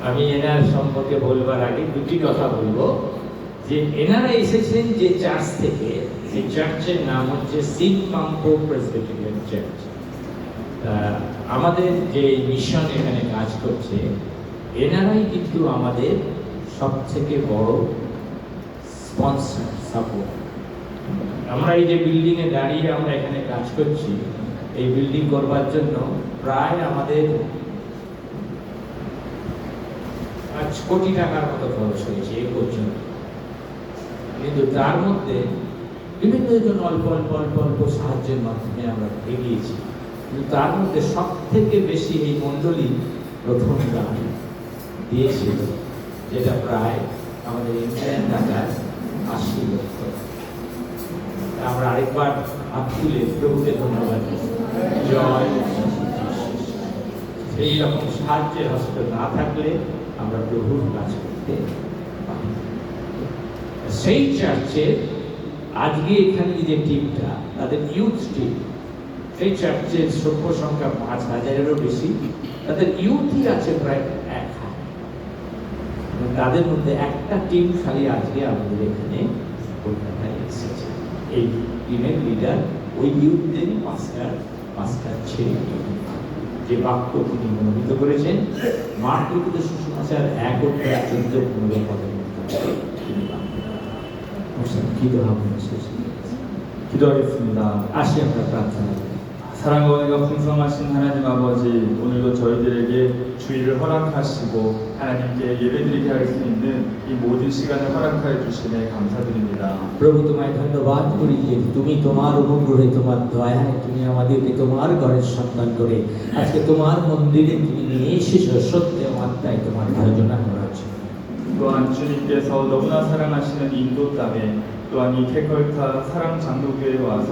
আমি এনার সম্পর্কে বলবার আগে দুটি কথা বলবো যে এনারা এসেছেন যে চার্চ থেকে, সেই চার্চের নাম হচ্ছে সিট পাম্পো প্রেসবিটেরিয়ান চার্চ। আমাদের যে মিশন এখানে কাজ করছে, এনারাই কিন্তু আমাদের সবথেকে বড় স্পন্সর, সাপোর্ট। আমরা এই যে বিল্ডিং এ দাঁড়িয়ে আমরা এখানে কাজ করছি, এই বিল্ডিং করবার জন্য প্রায় আমাদের 5 কোটি টাকার মতো খরচ হয়েছে এই পর্যন্ত। কিন্তু তার মধ্যে বিভিন্ন জন অল্প অল্প অল্প অল্প সাহায্যের মাধ্যমে আমরা এগিয়েছি। কিন্তু তার মধ্যে সব থেকে বেশি এই মণ্ডলী প্রথম দান দিয়েছিল, যেটা প্রায় আমাদের ইন্ডিয়ান টাকার 80 লক্ষ। আমরা আরেকবার হাত তুলে প্রভুকে ধন্যবাদ দিই। জয়। এই রকম সাহায্যের হস্ত না থাকলে আমরা প্রভুর কাজ করতে পারি। সেই চার্চে আজকে এখানে যে টিমটা, তাদের ইউথ টিম, সেই চার্চের সভ্য সংখ্যা 5000-এরও বেশি। তাদের ইউথই আছে প্রায় 1000। তাদের মধ্যে একটা টিম খালি আজকে আমাদের এখানে কলকাতায় এসেছে। এই টিমের লিডার ওই ইউথদেরই পাঁচটার ছেলে, যে বাক্য তিনি মনোনীত করেছেন মার্ক লিখিত সুসমাচার 1:14-15 পদের মধ্যে তিনি 기도하겠습니다. 아시아 প্রার্থনা। 사랑과 은혜가 풍성하신 하나님 아버지, 오늘도 저희들에게 주의를 허락하시고 하나님께 예배드리게 할 수 있는 이 모든 시간을 허락하여 주심에 감사드립니다. প্রভু তোমায় ধন্যবাদ করি যে তুমি তোমার অনুগ্রহে, তোমার দয়ায় তুমি আমাদেরকে তোমার ঘরের সন্তান করে আজকে তোমার মন্দিরে তুমি নিয়ে এসেছো সত্য আত্মায় তোমার ভজনা করার জন্য। 또한 주님께서 너무나 사랑하시는 인도 땅에 또한 이 캐컬타 사랑 장로교회에 와서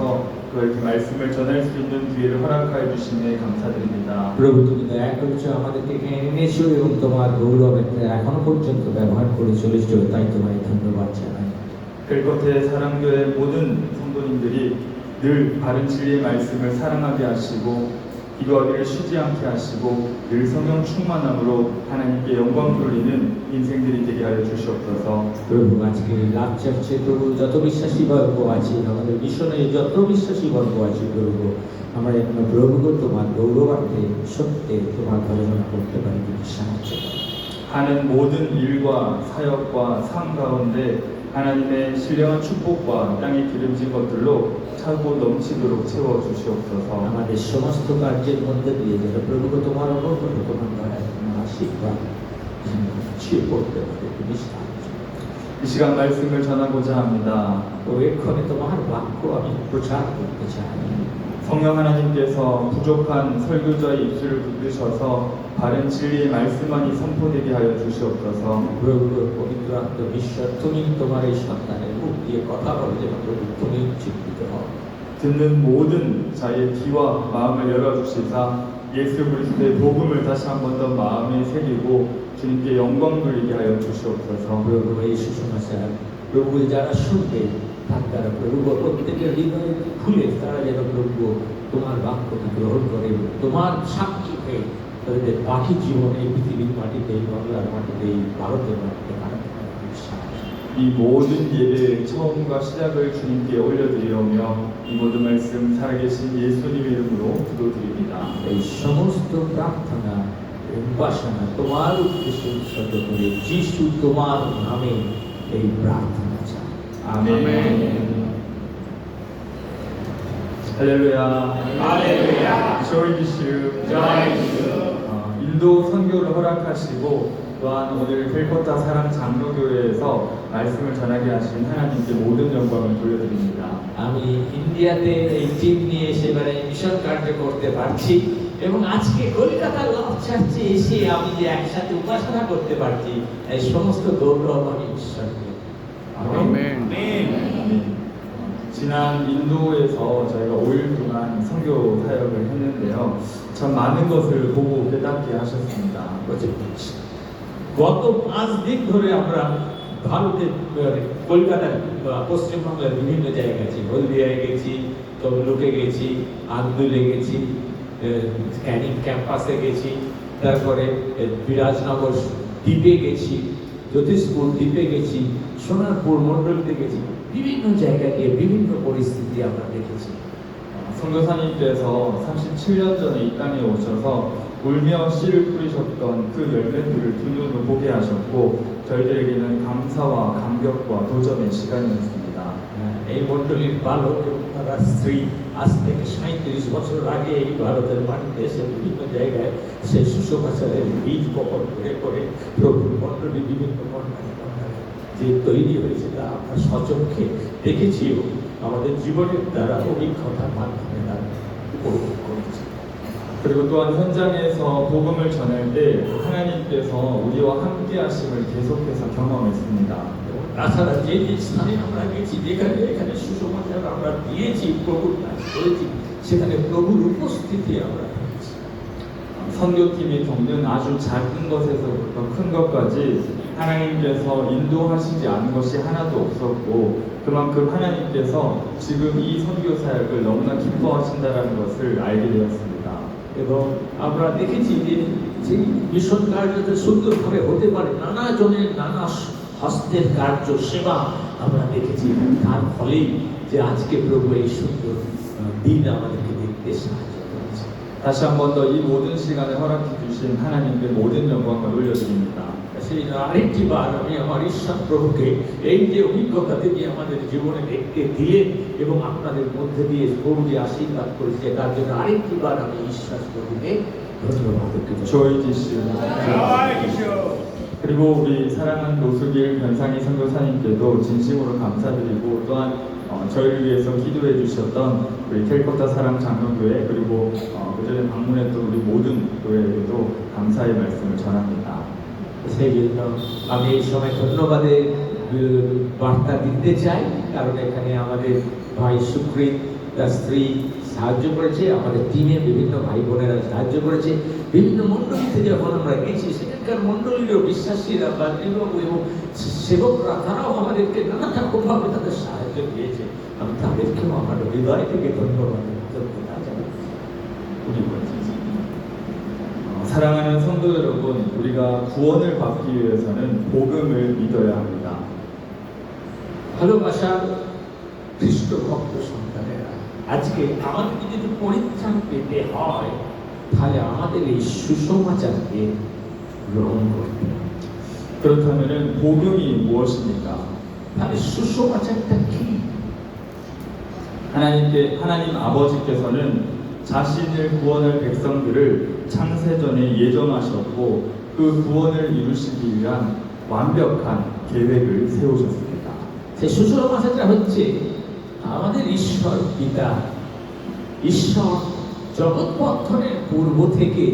그렇게 말씀을 전할 수 있는 기회를 허락하여 주심에 감사드립니다. প্রভু তুমি দয়া করেছো, আমাদেরকে এখানে এনেছো এবং তোমার গৌরব এখনো পর্যন্ত ব্যবহার করে চলেছো, তাই তোমায় ধন্যবাদ জানাই। 벨코테 사랑교회 모든 성도님들이 늘 바른 진리의 말씀을 사랑하게 하시고 기도하기를 쉬지 않게 하시고 늘 성령 충만함으로 하나님께 영광 돌리는 인생들이 되게 하여 주시옵소서. প্রভু আজকে লাভ চার্চে প্রভু যত বিশ্বাসী বর্গ আছে, আমাদের মিশনে যত বিশ্বাসী বর্গ আছে প্রভু, আমরা এখন প্রভু তোমার গৌরবার্থে সত্যে তোমার ভজনা করতে পারি, সাহায্য করো। 하는 모든 일과 사역과 삶 가운데 하나님의 신령한 축복과 땅에 기름진 것들로 차고 넘치도록 채워 주시옵소서. আমাদের সমস্ত কার্যের মধ্যে দিয়ে যেন প্রভু তোমার অনুগ্রহ, তোমার দয়া, তোমার আশীর্বাদ ছিয়ে পড়তে পারে, তুমি সাহায্য করো। 이 시간 말씀을 전하고자 합니다. ও এক্ষণে তোমার বাক্য আমি প্রচার করতে চাই। 성령 하나님께서 부족한 설교자의 입술을 붙드셔서 바른 진리의 말씀만이 선포되게 하여 주시옵소서. প্রভু পবিত্র আত্মা ঈশ্বর, তুমি তোমার এই সন্তানের মুখ দিয়ে কথা বলো যেন প্রভু তুমি চিন্তিত হও। 듣는 모든 자의 귀와 마음을 열어주시사 예수 그리스도의 복음을 다시 한 번 더 마음에 새기고 주님께 영광 돌리게 하여 주시옵소서. প্রভু এই সুসমাচার প্রভু যারা শুনবে তারা প্রভু প্রত্যেকের হৃদয় খুলে তারা যেন প্রভু তোমার বাক্যকে গ্রহণ করে তোমার সাক্ষী হয়ে তাদের বাকি জীবনে এই পৃথিবীর মাটিতে, এই বাংলার মাটিতে, এই ভারতের মাটিতে 이 모든 예배의 처음과 시작을 주님께 올려드리오며 이 모든 말씀 살아계신 예수님의 이름으로 기도드립니다. এই সমস্ত প্রার্থনা উপাসনা তোমার উদ্দেশ্যে উৎসর্গ করে যিশু তোমার নামে এই প্রার্থনা চাই, 아멘. 할렐루야. 할렐루야. 조이 지슈. 인도 선교를 허락하시고 또한 오늘 벨코타 사랑 장로교회에서 말씀을 전하게 하신 하나님께 모든 영광을 돌려드립니다. আমি ইন্ডিয়াতে এই টিম নিয়ে সেবারে মিশন কার্য করতে পারছি এবং আজকে কলকাতা লাভ চার্চে এসে আমি যে একসাথে উপাসনা করতে পারছি, এই সমস্ত গৌরব আমি ঈশ্বরকে। 아멘. 지난 인도에서 저희가 5일 동안 선교 사역을 했는데요. 참 많은 것을 보고 깨닫게 하셨습니다. গত 5 দিন ধরে আমরা ভারতের কলকাতার পশ্চিমবাংলার বিভিন্ন জায়গায় গেছি, হলদিয়ায় গেছি, তমলুকে গেছি, আন্দুলে গেছি, ক্যানিং ক্যাম্পাসে গেছি, তারপরে বিরাজনগর দ্বীপে গেছি, জ্যোতিষপুর দ্বীপে গেছি, সোনারপুর মণ্ডলতে গেছি, বিভিন্ন জায়গায় গিয়ে বিভিন্ন পরিস্থিতি আমরা দেখেছি। 선교사님께서 37년 전에 이 땅에 오셔서 울며 씨를 뿌리셨던 그 열매들을 두 눈으로 보게 하셨고 저희들에게는 감사와 감격과 도전의 시간이었습니다. এই মণ্ডলীর বালক এবং তারা স্ত্রী আজ থেকে 37 বছর আগে এই ভারতের মাটিতে এসে বিভিন্ন জায়গায় সে সুসমাচারের বীজ বপন করে করে প্রভুর মণ্ডলী বিভিন্ন মণ্ডলী যে তৈরি হয়েছে তা আমরা সচক্ষে দেখেছি এবং আমাদের জীবনের দ্বারা অভিজ্ঞতার মাধ্যমে তারা উপভোগ করেছি। 그리고 또한 현장에서 복음을 전할 때 하나님께서 우리와 함께 하심을 계속해서 경험했습니다. তাছাড়া যে যে স্থানে আমরা গেছি, যেখানে এখানে সুসমাচার আমরা দিয়েছি, প্রভুর কাজ করেছি, সেখানে প্রভুর উপস্থিতি আমরা পেয়েছি। 선교팀이 겪는 아주 작은 것에서부터 큰 것까지 하나님께서 인도하시지 않은 것이 하나도 없었고 그만큼 하나님께서 지금 이 선교 사역을 너무나 기뻐하신다는 것을 알게 되었습니다. এবং আমরা দেখেছি যে সেই মিশন কার্যতে সুন্দরভাবে হতে পারে, নানা জনের নানা হস্তের কার্য সেবা আমরা দেখেছি। তার ফলেই যে আজকে প্রভু এই সুন্দর দিন আমাদেরকে দেখতে সাহায্য করেছে। 다시 한 번 더 이 모든 시간을 허락해 주신 하나님께 모든 영광을 올려드립니다. সেই আরেকটি বার আমি আমার ঈশ্বর প্রভুকে এই যে অভিজ্ঞতা তিনি আমাদের জীবনে দেখতে দিলেন এবং আপনাদের মধ্যে দিয়ে প্রভু যে আশীর্বাদ করেছে তার জন্য আরেকটি বার আমি ঈশ্বর প্রভুকে ধন্যবাদ দিচ্ছি। 조이지 씨 그리고 우리 사랑하는 노수길 변상희 선교사님께도 진심으로 감사드리고 또한 저희를 위해서 기도해 주셨던 우리 캘커타 사랑 장로교회 그리고 그전에 방문했던 우리 모든 교회에도 감사의 말씀을 전합니다. সেই জন্য আমি এই সময় ধন্যবাদের বার্তা দিতে চাই, কারণ এখানে আমাদের ভাই সুকৃত তার স্ত্রী সাহায্য করেছে, আমাদের টিমে বিভিন্ন ভাই বোনেরা সাহায্য করেছে। বিভিন্ন মণ্ডলীতে যখন আমরা গেছি সেখানকার মণ্ডলীরও বিশ্বাসীরা বা এবং সেবকরা তারাও আমাদেরকে নানা রকমভাবে তাদের সাহায্য দিয়েছে। আমি তাদেরকেও আমার হৃদয় থেকে ধন্যবাদ জানাই। 우리 사랑하는 성도 여러분, 우리가 구원을 받기 위해서는 복음을 믿어야 합니다. ভালোবাসার খ্রিস্ট ভক্ত সন্তানেরা, আজকে আমাদেরকে যদি পরিত্রাণ পেতে হয় তাহলে আমাদের এই সুসমাচারকে গ্রহণ করতে হবে। 그렇다면은 복음이 무엇입니까? তাহলে সুসমাচারটা কি? 하나님 아버지께서는 자신을 구원할 백성들을 창세전에 예정하셨고 그 구원을 이루시기 위한 완벽한 계획을 세우셨습니다. সেই সুসমাচারটা হচ্ছে আমাদের ঈশ্বর পিতা, ঈশ্বর জগৎ গঠনের পূর্ব থেকে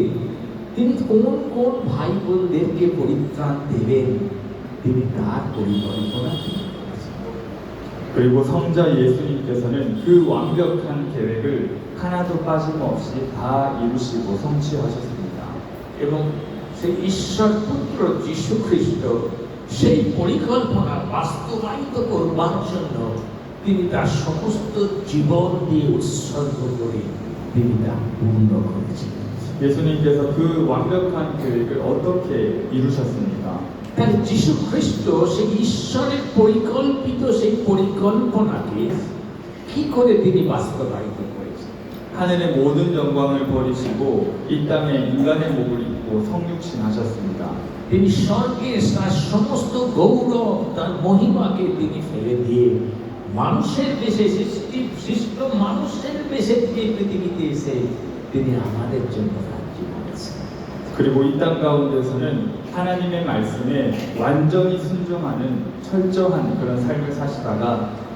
তিনি কোন কোন ভাই বোনদেরকে পরিত্রাণ দেবেন তিনি তার পরিকল্পনা করেছেন। 그리고 성자 예수님께서는 그 완벽한 계획을 하나도 빠짐없이 다 이루시고 성취하셨습니다. এবং সেই ঈশ্বর পুত্র যীশু খ্রিস্ট সেই পরিকল্পনা বাস্তবায়িত করবার জন্য তিনি তার সমস্ত জীবন দিয়ে উৎসর্গ করে তিনি তা পূর্ণ করেছেন। 예수님께서 그 완벽한 계획을 어떻게 이루셨습니까? তাহলে যীশু খ্রিস্ট সেই ঈশ্বরের পরিকল্পিত সেই পরিকল্পনাকে কি করে তিনি বাস্তবায়িত করেছেন? 하늘의 모든 영광을 버리시고 이 땅에 인간의 목을 입고 성육신하셨습니다. তিনি স্বর্গে তার সমস্ত গৌরব তার মহিমাকে তিনি ফেলে দিয়ে মানুষের বেশে সৃষ্ট মানুষের বেশে দিয়ে পৃথিবীতে এসে তিনি আমাদের জন্য রাজ্য করেছেন। 그리고 이 땅 가운데서는 하나님의 말씀에 완전히 순종하는 철저한 그런 삶을 사시다가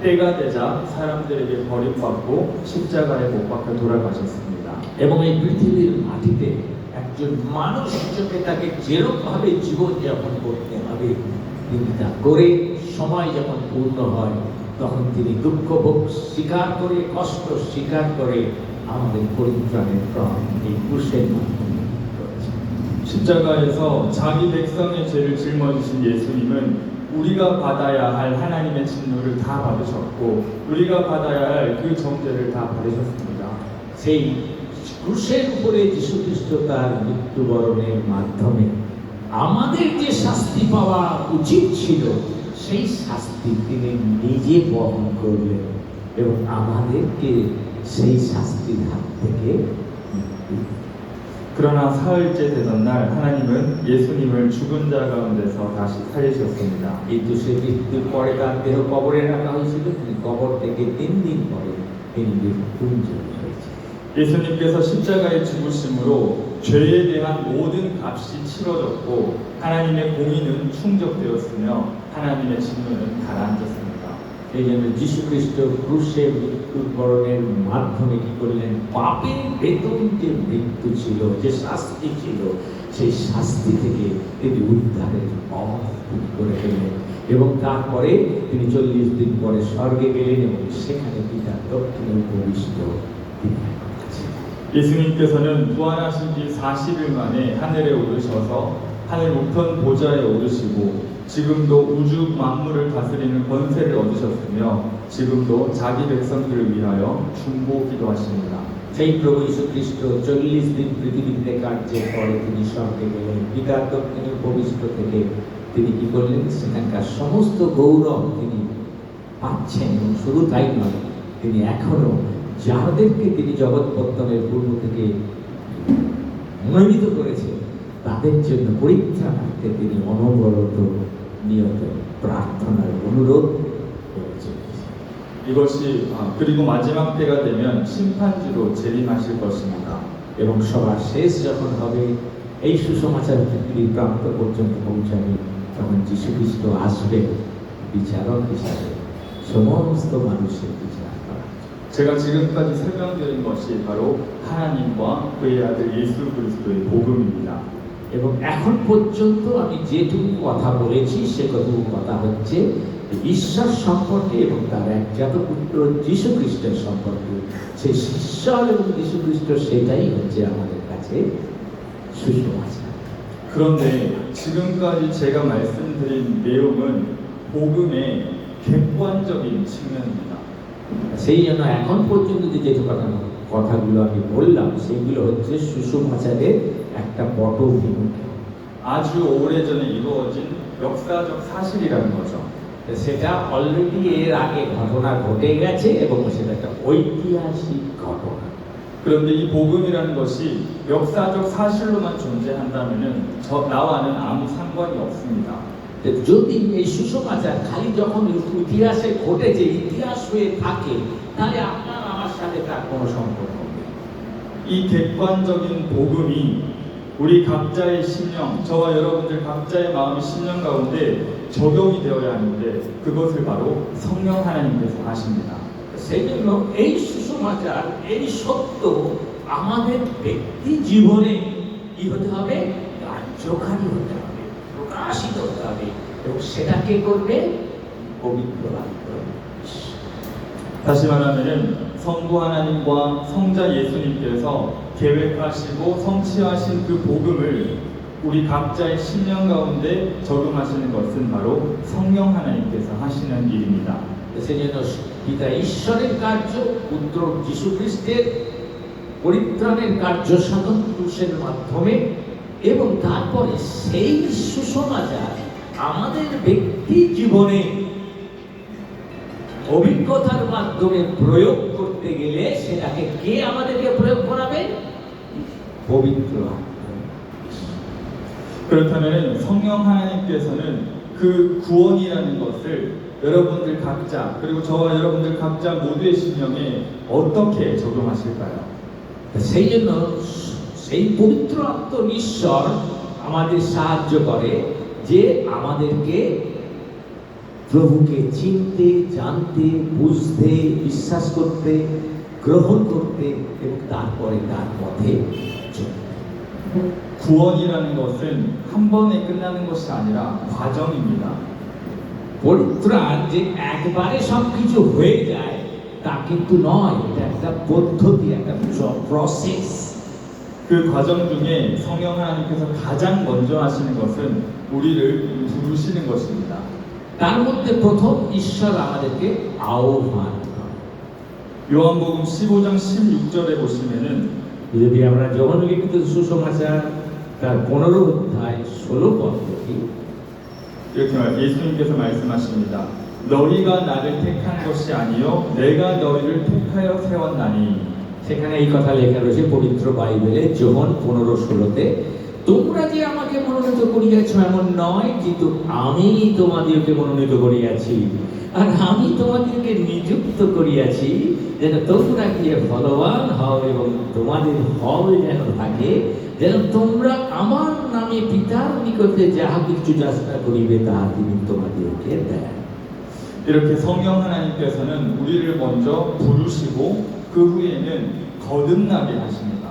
때가 되자 사람들에게 버림받고 십자가에 못 박혀 돌아가셨습니다. এবং এই পৃথিবীর মাটিতে একজন মানুষ হিসেবে তাকে যেরকমভাবে জীবনযাপন করতে হবে তিনি তা করে সময় যখন পূর্ণ হয় তখন তিনি দুঃখ ভোগ স্বীকার করে কষ্ট স্বীকার করে আমাদের পরিত্রাণের প্রাণ এই ক্রুশের মাধ্যমে করেছেন। 십자가에서 자기 백성의 죄를 짊어지신 예수님은 우리가 받아야 할 하나님의 진노를 다 받으셨고 우리가 받아야 할 그 정죄를 다 받으셨습니다. সেই ক্রুশের উপরে যীশু খ্রিস্ট তার মৃত্যুবরণের মাধ্যমে আমাদের যে শাস্তি পাওয়া উচিত ছিল সেই শাস্তি তিনি নিজে বহন করলেন এবং আমাদেরকে সেই শাস্তির হাত থেকে মুক্তি দিলেন। 그러나 사흘째 되던 날 하나님은 예수님을 죽은 자 가운데서 다시 살리셨습니다. কিন্তু সে মৃত্যুর পরে তার দেহ কবরে রাখা হয়েছিল, তিনি কবর থেকে 3 দিন পরে তিনি মৃত্যুঞ্জয় হয়েছেন। 예수님께서 십자가에 죽으심으로 죄에 대한 모든 값이 치러졌고 하나님의 공의는 충족되었으며 하나님의 진노는 가라앉았습니다. এই জন্য যীশু খ্রিস্ট ক্রুশে মৃত্যুর বরণের মাধ্যমে কি করলেন? পাপের বেতন যে মৃত্যু ছিল, যে শাস্তি ছিল, সেই শাস্তি থেকে তিনি উদ্ধারের পথ তৈরি করে ফেললেন এবং তারপরে তিনি 40 দিন পরে স্বর্গে গেলেন এবং সেখানে পিতার দক্ষিণে উপবিষ্ট তিনি এখন আছেন। 예수님께서는 부활하신 지 40일 만에 하늘에 오르셔서 하늘 우편 보좌에 오르시고 지금도 우주 만물을 다스리는 권세를 얻으셨으며 지금도 자기 백성들을 위하여 중보기도 하십니다. সেই প্রভু যীশু খ্রিস্ট 40 দিন পৃথিবীতে কার্যের পরে তিনি স্বর্গে গেলেন। পিতার দক্ষিণে উপবিষ্ট থেকে তিনি কি করলেন? সেখানকার সমস্ত গৌরব তিনি পাচ্ছেন এবং শুধু তাই নয়, তিনি এখনো যাদেরকে তিনি জগৎ পত্তনের পূর্ব থেকে মনোনীত করেছেন তাদের জন্য পরিত্রাণার্থে তিনি অনবরত নিয়ত প্রার্থনার অনুরোধ করেছেন। 이것이 그리고 마지막 때가 되면 심판주로 재림하실 것입니다. এবং সবার শেষ যখন হবে, এই সুসমাচার পৃথিবীর প্রান্ত পর্যন্ত পৌঁছাবে, তখন যীশু খ্রিস্ট আসবে বিচারক হিসাবে সমস্ত মানুষের বিচার করা। 제가 지금까지 설명드린 것이 바로 하나님과 그의 아들 예수 그리스도의 복음입니다. এবং এখন পর্যন্ত আমি যেটুকু কথা বলেছি সে কতটুকু কথা হচ্ছে ঈশ্বর সম্পর্কে এবং তার একজাত পুত্র যীশু খ্রিস্টের সম্পর্কে। সেই ঈশ্বর এবং যীশু খ্রিস্ট সেটাই হচ্ছে আমাদের কাছে সুসমাচার। 그런데 지금까지 제가 말씀드린 내용은 복음의 객관적인 측면입니다. সেই জন্য এখন পর্যন্ত যে কথাগুলো আমি বললাম সেগুলো হচ্ছে সুসমাচারের একটা পটভূমি। 아주 오래전에 이루어진 역사적 사실이라는 거죠. সেটা অলরেডি এর আগে ঘটনা ঘটে গেছে এবং সেটা একটা ঐতিহাসিক ঘটনা। 그런데 이 복음이라는 것이 역사적 사실로만 존재한다면은 나와는 아무 상관이 없습니다. যদি এই সুসমাচার খালি যখন ইতিহাসে ঘটেছে, ইতিহাস হয়ে থাকে, তাহলে আপনার আমার সাথে তার কোনো সম্পর্ক নেই। 이 객관적인 복음이 우리 각자의 심령, 저와 여러분들 각자의 마음의 심령 가운데 적용이 되어야 하는데 그것을 바로 성령 하나님께서 하십니다. সেই জন্য এই সুসমাচার, এই সত্য আমাদের ব্যক্তি জীবনে কি হতে হবে? কার্যকারী হতে হবে, প্রকাশিত হতে হবে এবং সেটা কে করবে? পবিত্র আত্মা। 다시 말하면은 성부 하나님과 성자 예수님께서 계획하시고 성취하신 그 복음을 우리 각자의 심령 가운데 적용하시는 것은 바로 성령 하나님께서 하시는 일입니다. সেই জন্য পিতা ঈশ্বরের কার্য, পুত্র যীশু খ্রিস্টের পরিত্রাণের কার্য সাধন ক্রুশের মাধ্যমে এবং তারপরে সেই সুসমাচার আমাদের ব্যক্তি জীবনে অভিজ্ঞতার মাধ্যমে প্রয়োগ করতে গেলে সেটাকে কে আমাদেরকে প্রয়োগ করাবে? পবিত্র আত্মা। 그렇다면 성령 하나님께서는 그 구원이라는 것을 여러분들 각자 그리고 저와 여러분들 각자 모두의 심령에 어떻게 적용하실까요? সেই জন্য সেই পবিত্র আত্মা ঈশ্বর আমাদের সাহায্য করে যে আমাদেরকে প্রভুকে চিনতে, জানতে, বুঝতে, বিশ্বাস করতে, গ্রহণ করতে এবং তারপরে তার পথে চলতে। 구원이라는 것은 한 번에 끝나는 것이 아니라 과정입니다. পরিত্রাণ যে একবারে সবকিছু হয়ে যায় তা কিন্তু নয়, এটা একটা পদ্ধতি, একটা প্রসেস। 그 과정 중에 성령 하나님께서 가장 먼저 하시는 것은 우리를 부르시는 것입니다. তার মধ্যে প্রথম ঈশ্বর আমাদেরকে আহ্বান করে। 요한복음 15장 16절에 보시면은 যদি আমরা যোহন লিখিত সুসমাচার তার 15 অধ্যায় 16 পদ থেকে 이렇게 예수님께서 말씀하십니다. 너희가 나를 택한 것이 아니요 내가 너희를 택하여 세웠나니. সেখানে এই কথা লেখা রয়েছে পবিত্র বাইবেলে যোহন 15:16-তে, তোমরা যে আমাকে মনোনীত করিয়াছ এমন নয়, কিন্তু আমি তোমাদেরকে মনোনীত করিয়াছি, আর আমি তোমাদেরকে নিযুক্ত করিয়াছি যেন তোমরা গিয়ে ফলবান হও এবং তোমাদের ফল যেন থাকে, যেন তোমরা আমার নামে পিতার নিকটে যাহা কিছু যাচনা করিবে তাহা তিনি তোমাদেরকে দেন। 이렇게 성령 하나님께서는 우리를 먼저 부르시고 그 후에는 거듭나게 하십니다.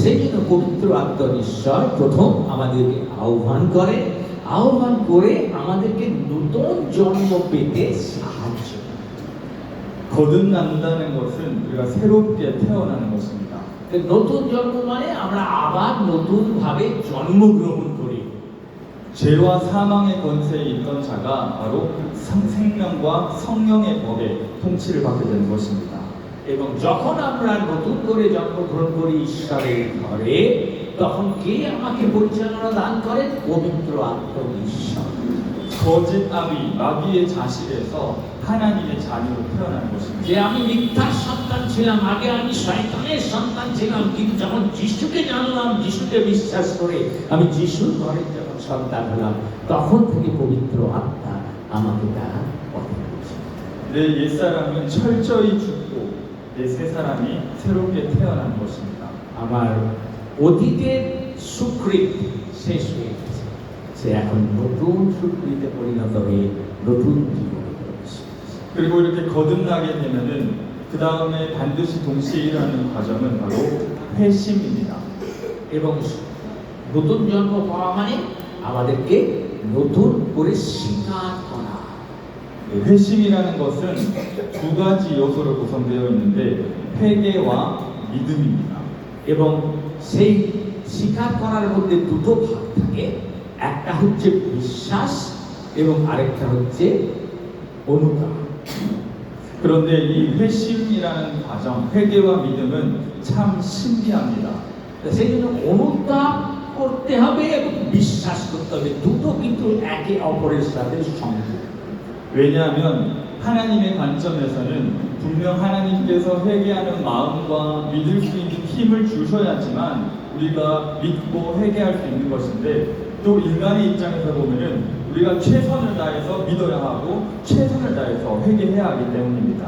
সেই জন্য পবিত্র আত্মার ঈশ্বর প্রথম আমাদেরকে আহ্বান করে আমাদেরকে নতুন জন্ম পেতে সাহায্য করে। 거듭난다는 것은 우리가 새롭게 태어나는 것입니다. নতুন জন্ম মানে আমরা আবার নতুন ভাবে জন্মগ্রহণ করি। 죄와 사망의 권세에 있던 자가 바로 생명과 성령의 법에 통치를 받게 되는 것입니다. এবং যখন আমরা নতুন করে জন্মগ্রহণ করি ঈশ্বরের ঘরে, তখন কে আমাকে পরিচালনা দান করেন? পবিত্র আত্মার ঈশ্বর। 거짓 아비, 마귀의 자식에서 하나님의 자녀로 태어나는 것입니다. যে আমি মিথ্যার সন্তান ছিলাম, আগে আমি শয়তানের সন্তান ছিলাম, কিন্তু যখন যিশুকে জানলাম, যিশুকে বিশ্বাস করে আমি যিশুর ঘরের যখন সন্তান হলাম, তখন থেকে পবিত্র আত্মা আমাকে তারা পথে দিয়েছে। 내 옛사람은 철저히 죽고 내 새사람이 새롭게 태어난 것입니다. আমার অতীতের সুকৃত শেষ হয়ে গেছে, সে এখন নতুন সুকৃতে পরিণত হয়ে নতুন জীবনে প্রবেশ করেছে। 그리고 이렇게 거듭나게 되면은 그 다음에 반드시 동시에 일어나는 과정은 바로 회심입니다. এবং নতুন জন্ম পাওয়া মানে আমাদেরকে নতুন করে স্বীকার করা। 회심이라는 것은 두 가지 요소로 구성되어 있는데 회개와 믿음입니다. এবং সেই স্বীকার করার মধ্যে দুটো ভাগ থাকে, একটা হচ্ছে বিশ্বাস এবং আরেকটা হচ্ছে অনুতাপ। 그런데 이 회심이라는 과정, 회개와 믿음은 참 신비합니다. সেই জন্য অনুতাপ করতে হবে এবং বিশ্বাস করতে হবে, দুটো কিন্তু একে অপরের সাথে সংযুক্ত। 왜냐하면 하나님의 관점에서는 분명 하나님께서 회개하는 마음과 믿을 수 있는 힘을 주셔야지만 우리가 믿고 회개할 수 있는 것인데, 또 인간의 입장에서 보면은 우리가 최선을 다해서 믿어야 하고 최선을 다해서 회개해야 하기 때문입니다.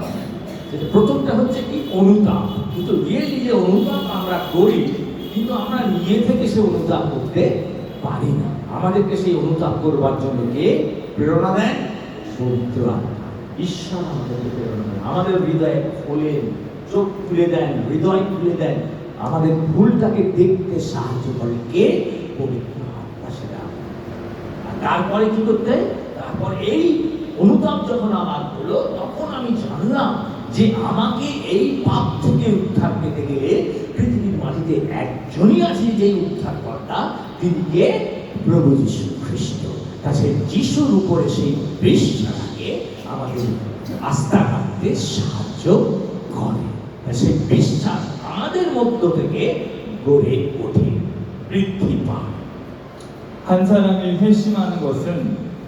প্রথমটা হচ্ছে কি? অনুতাপ। কিন্তু রিয়েলি যে অনুতাপ আমরা করি, কিন্তু আমরা নিজে থেকে সে অনুতাপ করতে পারি না। আমাদেরকে সেই অনুতাপ করবার জন্য কে প্রেরণা দেন? পবিত্র আত্মা, ঈশ্বর আমাদেরকে প্রেরণা দেন, আমাদের হৃদয়ে খোলেন, চোখ খুলে দেন, হৃদয় খুলে দেন, আমাদের ভুলটাকে দেখতে সাহায্য করে কে? পবিত্র আত্মা। সেটা আর তারপরে কি করতে? তারপর এই অনুতাপ যখন আমার হলো, তখন আমি জানলাম যে আমাকে এই পাপ থেকে উদ্ধার পেতে গেলে পৃথিবীর মাটিতে একজনই আছে, যেই উদ্ধারকর্তা, তিনি কে? প্রভু যীশু খ্রিস্ট। তা সেই যিশুর উপরে সেই বিশ্বাসকে আমাদের আস্থা রাখতে সাহায্য করে। সেই বিশ্বাস আমাদের মধ্য থেকে গড়ে ওঠে, বৃদ্ধি পায়। 한 사람이 회심하는 것은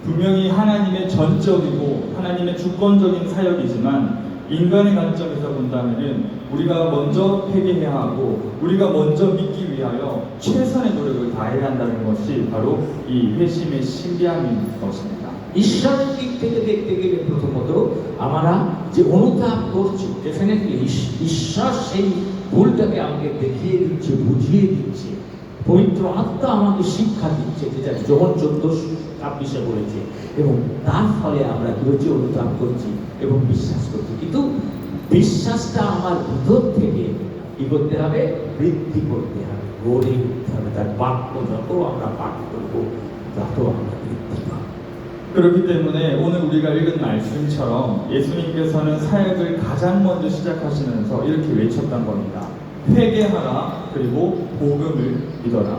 분명히 하나님의 전적이고 하나님의 주권적인 사역이지만, 인간의 관점에서 본다면은 우리가 먼저 회개해야 하고 우리가 먼저 믿기 위하여 최선의 노력을 다해야 한다는 것이 바로 이 회심의 신비함인 것입니다. ঈশ্বরের দিক থেকে দেখতে গেলে প্রথমত আমরা যে অনুতাপ করছি, ডেফিনেটলি ঈশ্বর সেই ভুলটাকে আমাকে দেখিয়ে দিচ্ছে, বুঝিয়ে দিচ্ছে, পবিত্র আত্মা আমাকে শিক্ষা দিচ্ছে, যেটা যোহন 14:26 বলেছে, এবং তার ফলে আমরা কি হচ্ছে? অনুতাপ করছি এবং বিশ্বাস করছি। কিন্তু বিশ্বাসটা আমার ভিতর থেকে কি করতে হবে? বৃদ্ধি করতে হবে, গড়ে উঠতে হবে। তার বাক্য যত আমরা পাঠ করবো, তত আমরা বৃদ্ধি পাবো। 그렇기 때문에 오늘 우리가 읽은 말씀처럼 예수님께서는 사역을 가장 먼저 시작하시면서 이렇게 외쳤던 겁니다. 회개하라, 그리고 복음을 믿어라.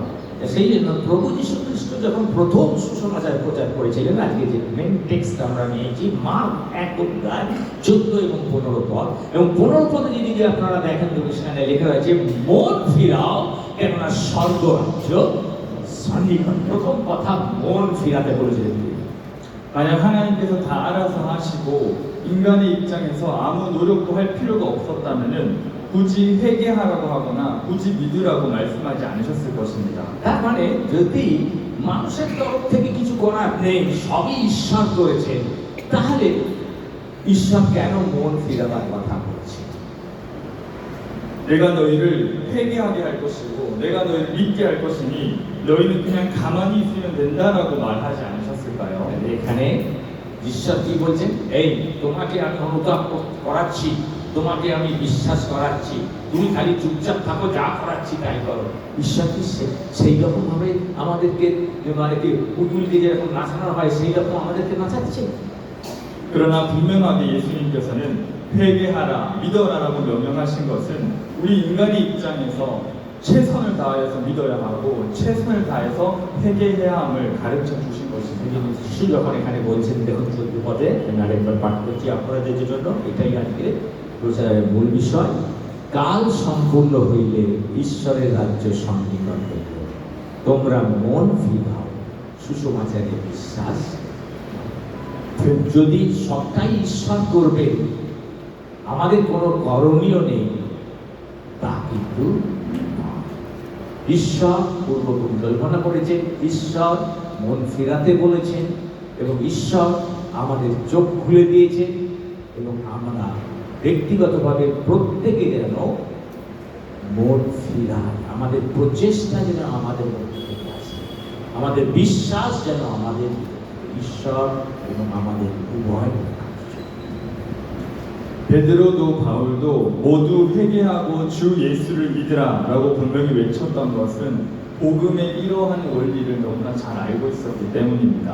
সেই জন্য প্রভু যীশু খ্রিস্ট যখন প্রথম সুসমাচার প্রচার করেছিলেন, আজকে যে মেন টেক্সট আমরা নিয়েছি মার্ক 1:14 এবং 15 পদ, এবং 15 পদে যদি আপনারা দেখেন তো সেখানে লেখা রয়েছে, মন ফিরাও, কেননা স্বর্গ রাজ্য সন্নিকট প্রথম কথা মন ফিরাতে বলেছিলেন তিনি। 만약 하나님께서 다 알아서 하시고 인간의 입장에서 아무 노력도 할 필요가 없었다면은 굳이 회개하라고 하거나 굳이 믿으라고 말씀하지 않으셨을 것입니다. তার মানে যদি মানুষের তরফ থেকে কিছু করার নেই, সবই ঈশ্বর করেছেন, তাহলে ঈশ্বর কেন মন ফিরাবার কথা বলছে? 내가 너희를 회개하게 할 것이고 내가 너희를 믿게 할 것이니 너희는 그냥 가만히 있으면 된다라고 말하지 않으셨을까요? এখানে ঈশ্বর কি বলছেন? এই তোমাকে আমি অনুতাপ করাচ্ছি, তোমাকে আমি বিশ্বাস করাচ্ছি, তুমি খালি চুপচাপ থাকো, যা করাচ্ছি তাই করো। ঈশ্বর কি সেই রকম ভাবে আমাদেরকে মানে কি পুতুলকে যেরকম নাচানো হয় সেই রকম আমাদেরকে নাচাচ্ছে? 그러나 분명하게 예수님께서는 회개하라, 믿어라라고 명령하신 것은 우리 인간의 입장에서 최선을 다해서 믿어야 하고 최선을 다해서 회개해야 함을 가르쳐 주신 것입니다. যিশু যখন এখানে বলছেন, দেখুন 14 পদে, আমি আরেকবার পাঠ করছি আপনাদের জন্য, এটাই আজকে প্রচারের মূল বিষয়। কাল সম্পূর্ণ হইলে ঈশ্বরের রাজ্য সন্নিকট হইল, তোমরা মন ফিরাও, সুসমাচারে বিশ্বাস। যদি সবটাই ঈশ্বর করবে, আমাদের কোনো করণীয় নেই, তা কিন্তু নয়। ঈশ্বর পূর্ব পরিকল্পনা করেছেন, ঈশ্বর মন ফেরাতে বলেছেন, এবং ঈশ্বর আমাদের চোখ খুলে দিয়েছেন, এবং আমরা ব্যক্তিগতভাবে প্রত্যেকে যেন মন ফিরায়, আমাদের প্রচেষ্টা যেন আমাদের মধ্যে থেকে আসে, আমাদের বিশ্বাস যেন আমাদের ঈশ্বর এবং আমাদের উভয়। 베드로도 바울도 모두 회개하고 주 예수를 믿으라라고 분명히 외쳤던 것은 복음의 이러한 원리를 너무나 잘 알고 있었기 때문입니다.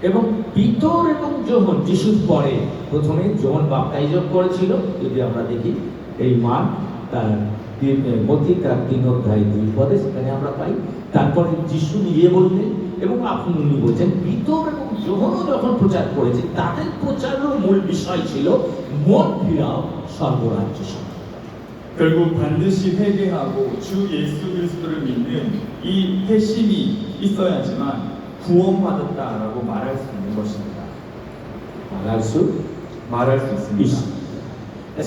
এবং পিতর এবং যোহন যিশুর পরে প্রথমে যোহন বাপ্তাইজক করেছিল, যদি আমরা দেখি এই মার্ক তার মথি তার 3 অধ্যায় 2 পদে সেখানে আমরা পাই। তারপরে যিশু নিজে বললেন এবং আপনি উনি বলছেন, পিতর এবং যোহনও যখন প্রচার করেছে, তাদের প্রচারের মূল বিষয় ছিল মন ফিরাও, স্বর্গরাজ্য সন্নিকট। 결국 반드시 회개하고 주 예수 그리스도를 믿는 이 회심이 있어야지만 구원받았다라고 말할 수 있는 것입니다. 말할 수 있습니다.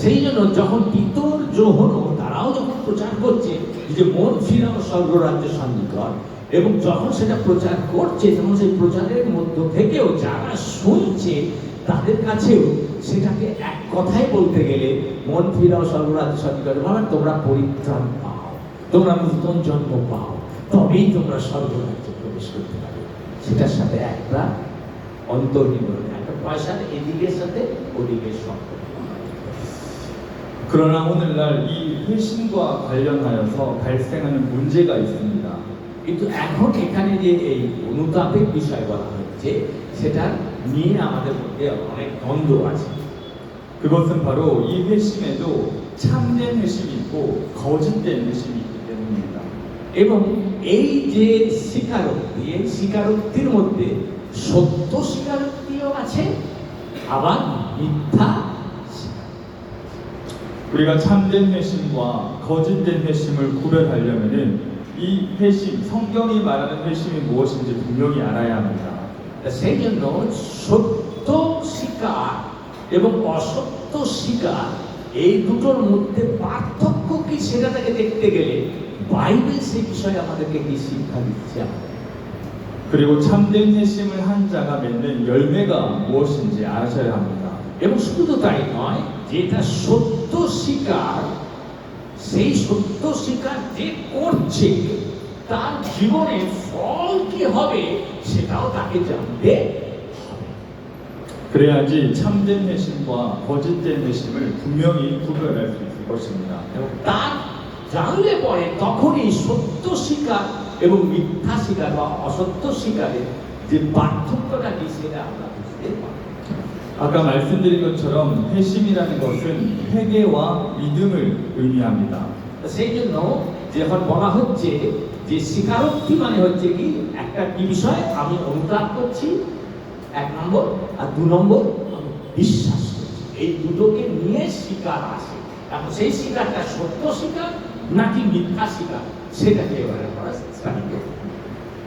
সেই জন্য যখন পিতর যোহনও তারাও যখন প্রচার করছে যে মন ফিরাও, স্বর্গরাজ্য সন্নিকট, এবং যখন সেটা প্রচার করছে, তখন সেই প্রচারের মধ্য থেকেও যারা শুনছে তাদের কাছেও সেটাকে এক কথায় বলতে গেলে মন ফিরাও, স্বর্গরাজ্য সন্নিকট মানে তোমরা পরিত্রাণ পাও, তোমরা নূতন জন্ম পাও, তবেই তোমরা স্বর্গরাজ্যে প্রবেশ করতে পারবে। সেটার সাথে একটা অন্তর্নির্ভর, একটা পয়সার এদিকের সাথে ওদিকের সম্পর্ক। 그러나 오늘날 이 회심과 관련하여서 발생하는 문제가 있습니다. কিন্তু এখন এখানে যে এই অনুতাপের বিষয় বলা হচ্ছে, সেটা নিয়ে আমাদের মধ্যে অনেক দ্বন্দ্ব আছে। 그것은 바로 이 회심에도 참된 회심이 있고 거짓된 회심이 있기 때문입니다. এবং এই যে স্বীকারোক্তি, এই স্বীকারোক্তির মধ্যে সত্য স্বীকারোক্তিও আছে, আবার মিথ্যা। 우리가 참된 회심과 거짓된 회심을 구별하려면은 이 회심, 성경이 말하는 회심이 무엇인지 분명히 알아야 합니다. সেই জন্য সত্য স্বীকার এবং অসত্য স্বীকার, এই দুটোর মধ্যে পার্থক্য কি সেটাকে দেখতে গেলে বাইবেল সেই বিষয়ে আমাদেরকে কি শিক্ষা দিচ্ছে। 그리고 참된 회심을 한 자가 맺는 열매가 무엇인지 아셔야 합니다. এবং শুধু তো তাই নয়, যেটা সত্য স্বীকার, সেই সত্য স্বীকার যে করছে তার জীবনে ফল কি হবে সেটাও তাকে জানতে হবে। 그래야지 참된 회심과 거짓된 회심을 분명히 구별할 수 있을 것입니다. এবং তার জানলে পরে তখনই সত্য স্বীকার এবং মিথ্যা স্বীকার বা অসত্য স্বীকারের যে পার্থক্যটা কি সেটা আমরা বুঝতে পারি। 아까 말씀드린 것처럼 회심이라는 것은 회개와 믿음을 의미합니다. সেই জন্য যখন বলা হচ্ছে যে স্বীকারোক্তি মানে হচ্ছে কি একটা কি বিষয় আমি অনুতাপ করছি, 1 নম্বর, আর 2 নম্বর আমি বিশ্বাস করছি, এই দুটোকে নিয়ে স্বীকার আসে। এখন সেই স্বীকারটা সত্য স্বীকার নাকি মিথ্যা স্বীকার, সেটাকে এবারে আমরা স্টাডি করব।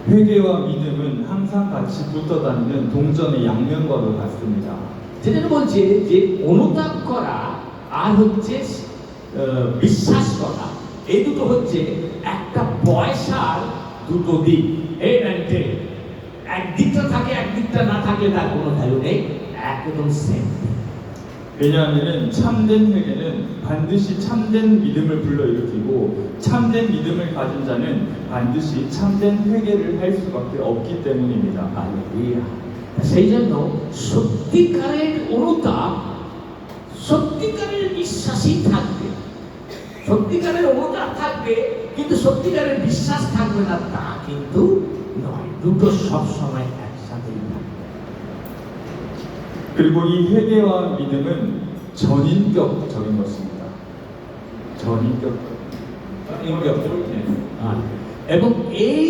회개와 믿음은 항상 같이 붙어 다니는 동전의 양면과도 같습니다. সেজন্য বলছে যে অনুতাপ করা আর হচ্ছে বিশ্বাস করা, এই দুটো হচ্ছে একটা পয়সার দুটো দিক, হেড অ্যান্ড টেল। একদিকটা থাকে একদিকটা না থাকলে তার কোনো ভ্যালু নেই, একদম সেম। 왜냐하면 참된 회개는 반드시 참된 믿음을 불러일으키고 참된 믿음을 가진 자는 반드시 참된 회개를 할 수밖에 없기 때문입니다. হালেলুয়া। সেই জন্য সত্যিকারের অনুতাপ, সত্যিকারের বিশ্বাসই থাকবে, সত্যিকারের অনুতাপ থাকবে, কিন্তু সত্যিকারের বিশ্বাস থাকবে না তা কিন্তু নয়। দুটো সবসময় একসাথেই থাকবে। 그리고 이 회개와 믿음은 전인격적인 것입니다. 전인격. এবং এই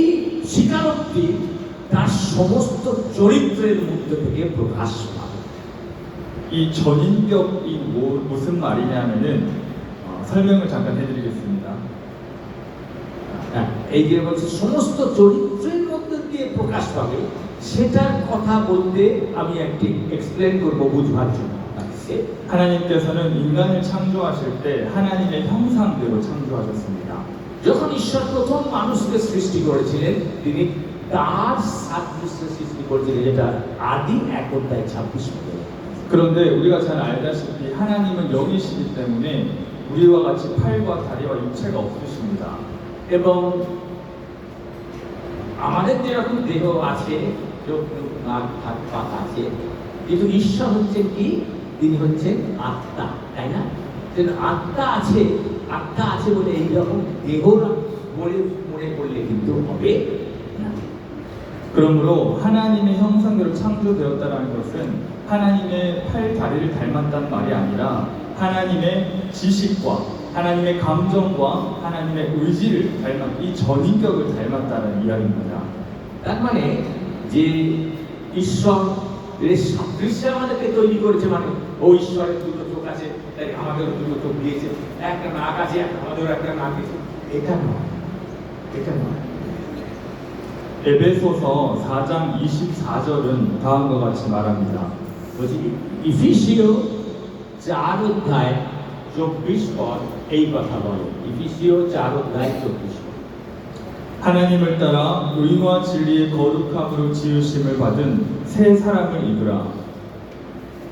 স্বীকারোক্তি তার সমস্ত চরিত্রের মধ্যে থেকে প্রকাশ পাবে। 이 전인격이 무슨 말이냐면은 설명을 잠깐 해드리겠습니다. এই যে বলছে সমস্ত চরিত্রের মধ্যে দিয়ে প্রকাশ পাবে, সেটার কথা বলতে আমি একটি এক্সপ্লেন করব বুঝবার জন্য। 하나님께서는 인간을 창조하실 때 하나님의 형상대로 창조하셨습니다. যখন ঈশ্বর প্রথম মানুষকে সৃষ্টি করেছিলেন, তিনি তার সাদৃশ্যে সৃষ্টি করেছিলেন, যেটা আদি 1:26 পদে। 그런데 우리가 잘 알다시피 하나님은 영이시기 때문에 우리와 같이 팔과 다리와 육체가 없으십니다. এবং আমাদের যেরকম দেহ আছে, চোখ নাক হাত পা আছে, কিন্তু ঈশ্বর হচ্ছেন কি? তিনি হচ্ছেন আত্মা, তাই না? আত্মা আছে, আত্মা আছে বলে এইরকম দেহ বলে মনে করলে কিন্তু হবে না। 그러므로 하나님의 형상대로 창조되었다는 것은 하나님의 팔, 다리를 닮았다는 말이 아니라 하나님의 지식과 하나님의 감정과 하나님의 의지를 닮았, 이 전인격을 닮았다는 이야기입니다. তার মানে যে ঈশ্বরের সাদৃশ্য আমাদেরকে তৈরি করেছে, মানে ও ঈশ্বরের দুটো চোখ আছে, তাই আমাদেরও দুটো চোখ দিয়েছে, একটা নাক আছে, আমাদেরও একটা নাক আছে, এটা নয়, এটা নয়। 에베소서 4장 24절은 다음과 같이 말합니다. বলছি ইফিসীয় 4:24 পদ এই কথা বলে। ইফিসীয় 4:24 পদ। 하나님을 따라 의와 진리의 거룩함으로 지으심을 받은 새 사람을 입으라.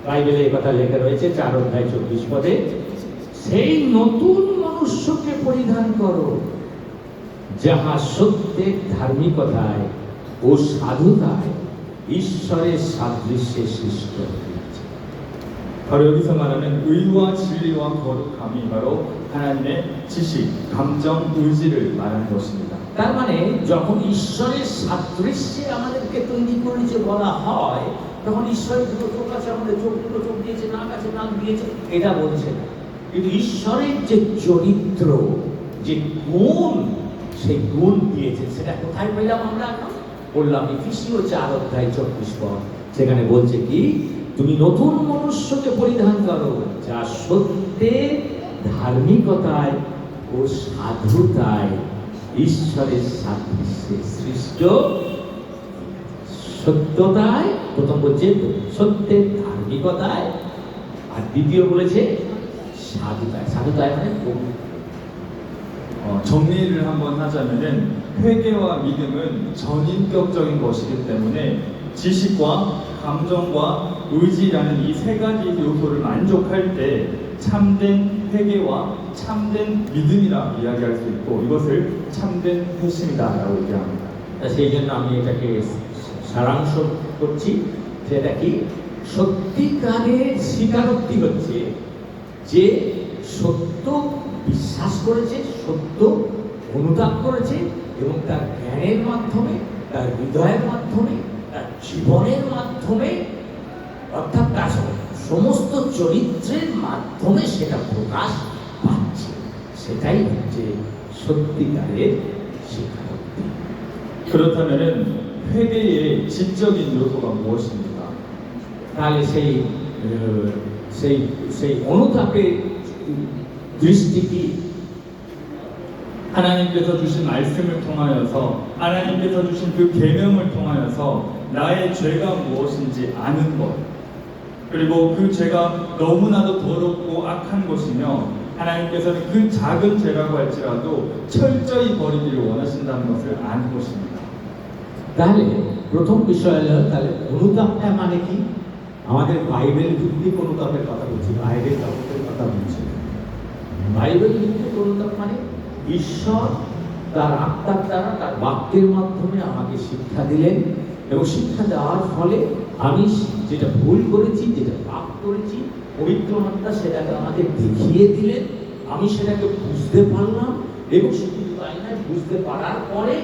বাইবেলে এই কথা লেখা রয়েছে 4:24 পদে, সেই নতুন মনুষ্যকে পরিধান করো, যাহা সত্যের ধার্মিকতায় ও সাধুতায় ঈশ্বরের সাদৃশ্যে সৃষ্ট হয়েছে। 바로 여기서 말하는 의와 진리와 거룩함이 바로 하나님의 지식, 감정, 의지를 말하는 것입니다. তার মানে যখন ঈশ্বরের সাদৃশ্যে আমাদেরকে তৈরি করেছে বলা হয়, তখন ঈশ্বরের দুটো চোখ আছে, আমাদের দুটো চোখ দিয়েছে, নাক আছে, নাক দিয়েছে, এটা বলছে না। কিন্তু ঈশ্বরের যে চরিত্র, যে গুণ, সেই গুণ দিয়েছে, সেটা কোথায় পেলাম আমরা? এখন বললাম ইফিসীয় 4:24 পদ। সেখানে বলছে কি? তুমি নতুন মনুষ্যকে পরিধান করো, যা সত্যের ধার্মিকতায় ও সাধুতায় ঈশ্বরের সাদৃশ্যে সৃষ্ট। সত্যতায়, প্রথম বলছে সত্যের ধার্মিকতায়, আর দ্বিতীয় বলেছে সাধুতায়। সাধুতায় মানে 정리를 한번 하자면은 회개와 믿음은 전인격적인 것이기 때문에 지식과 감정과 의지라는 이 세 가지 요소를 만족할 때 참된 회개와 참된 믿음이라 이야기할 수 있고 이것을 참된 회심이다라고 얘기합니다. সেই জন্য আমি এটাকে সারাংশ করছি, যেটা কি সত্যিকারের স্বীকারোক্তি হচ্ছে যে সত্য বিশ্বাস করেছে, সত্য অনুতাপ করেছে, এবং তার জ্ঞানের মাধ্যমে, তার হৃদয়ের মাধ্যমে, তার জীবনের মাধ্যমে, অর্থাৎ তার সমস্ত চরিত্রের মাধ্যমে সেটা প্রকাশ পাচ্ছে। সেটাই হচ্ছে সত্যিকারের স্বীকারোক্তি। 그렇다면은 회개의 지적인 요소가 무엇입니까? তাহলে সেই অনুতাপের দৃষ্টি কি? 하나님께서 주신 말씀을 통하여서 하나님께서 주신 그 계명을 통하여서 나의 죄가 무엇인지 아는 것, 그리고 그 죄가 너무나도 더럽고 악한 것이며 하나님께서는 그 작은 죄라고 할지라도 철저히 버리기를 원하신다는 것을 아는 것입니다. তাহলে প্রথম বিষয় হলো তাহলে অনুতাপটা মানে কি? আমাদের বাইবেল ভিত্তিক অনুতাপের কথা বলছি, বাইবেল জগতের কথা বলছি। বাইবেল ভিত্তিক অনুতাপ মানে ঈশ্বর তার আত্মার দ্বারা তার বাক্যের মাধ্যমে আমাকে শিক্ষা দিলেন এবং শিক্ষা দেওয়ার ফলে আমি যেটা ভুল করেছি, যেটা পাপ করেছি, পবিত্র আত্মা সেটাকে আমাকে দেখিয়ে দিলেন, আমি সেটাকে বুঝতে পারলাম এবং শুধু তাই নয়, বুঝতে পারার পরে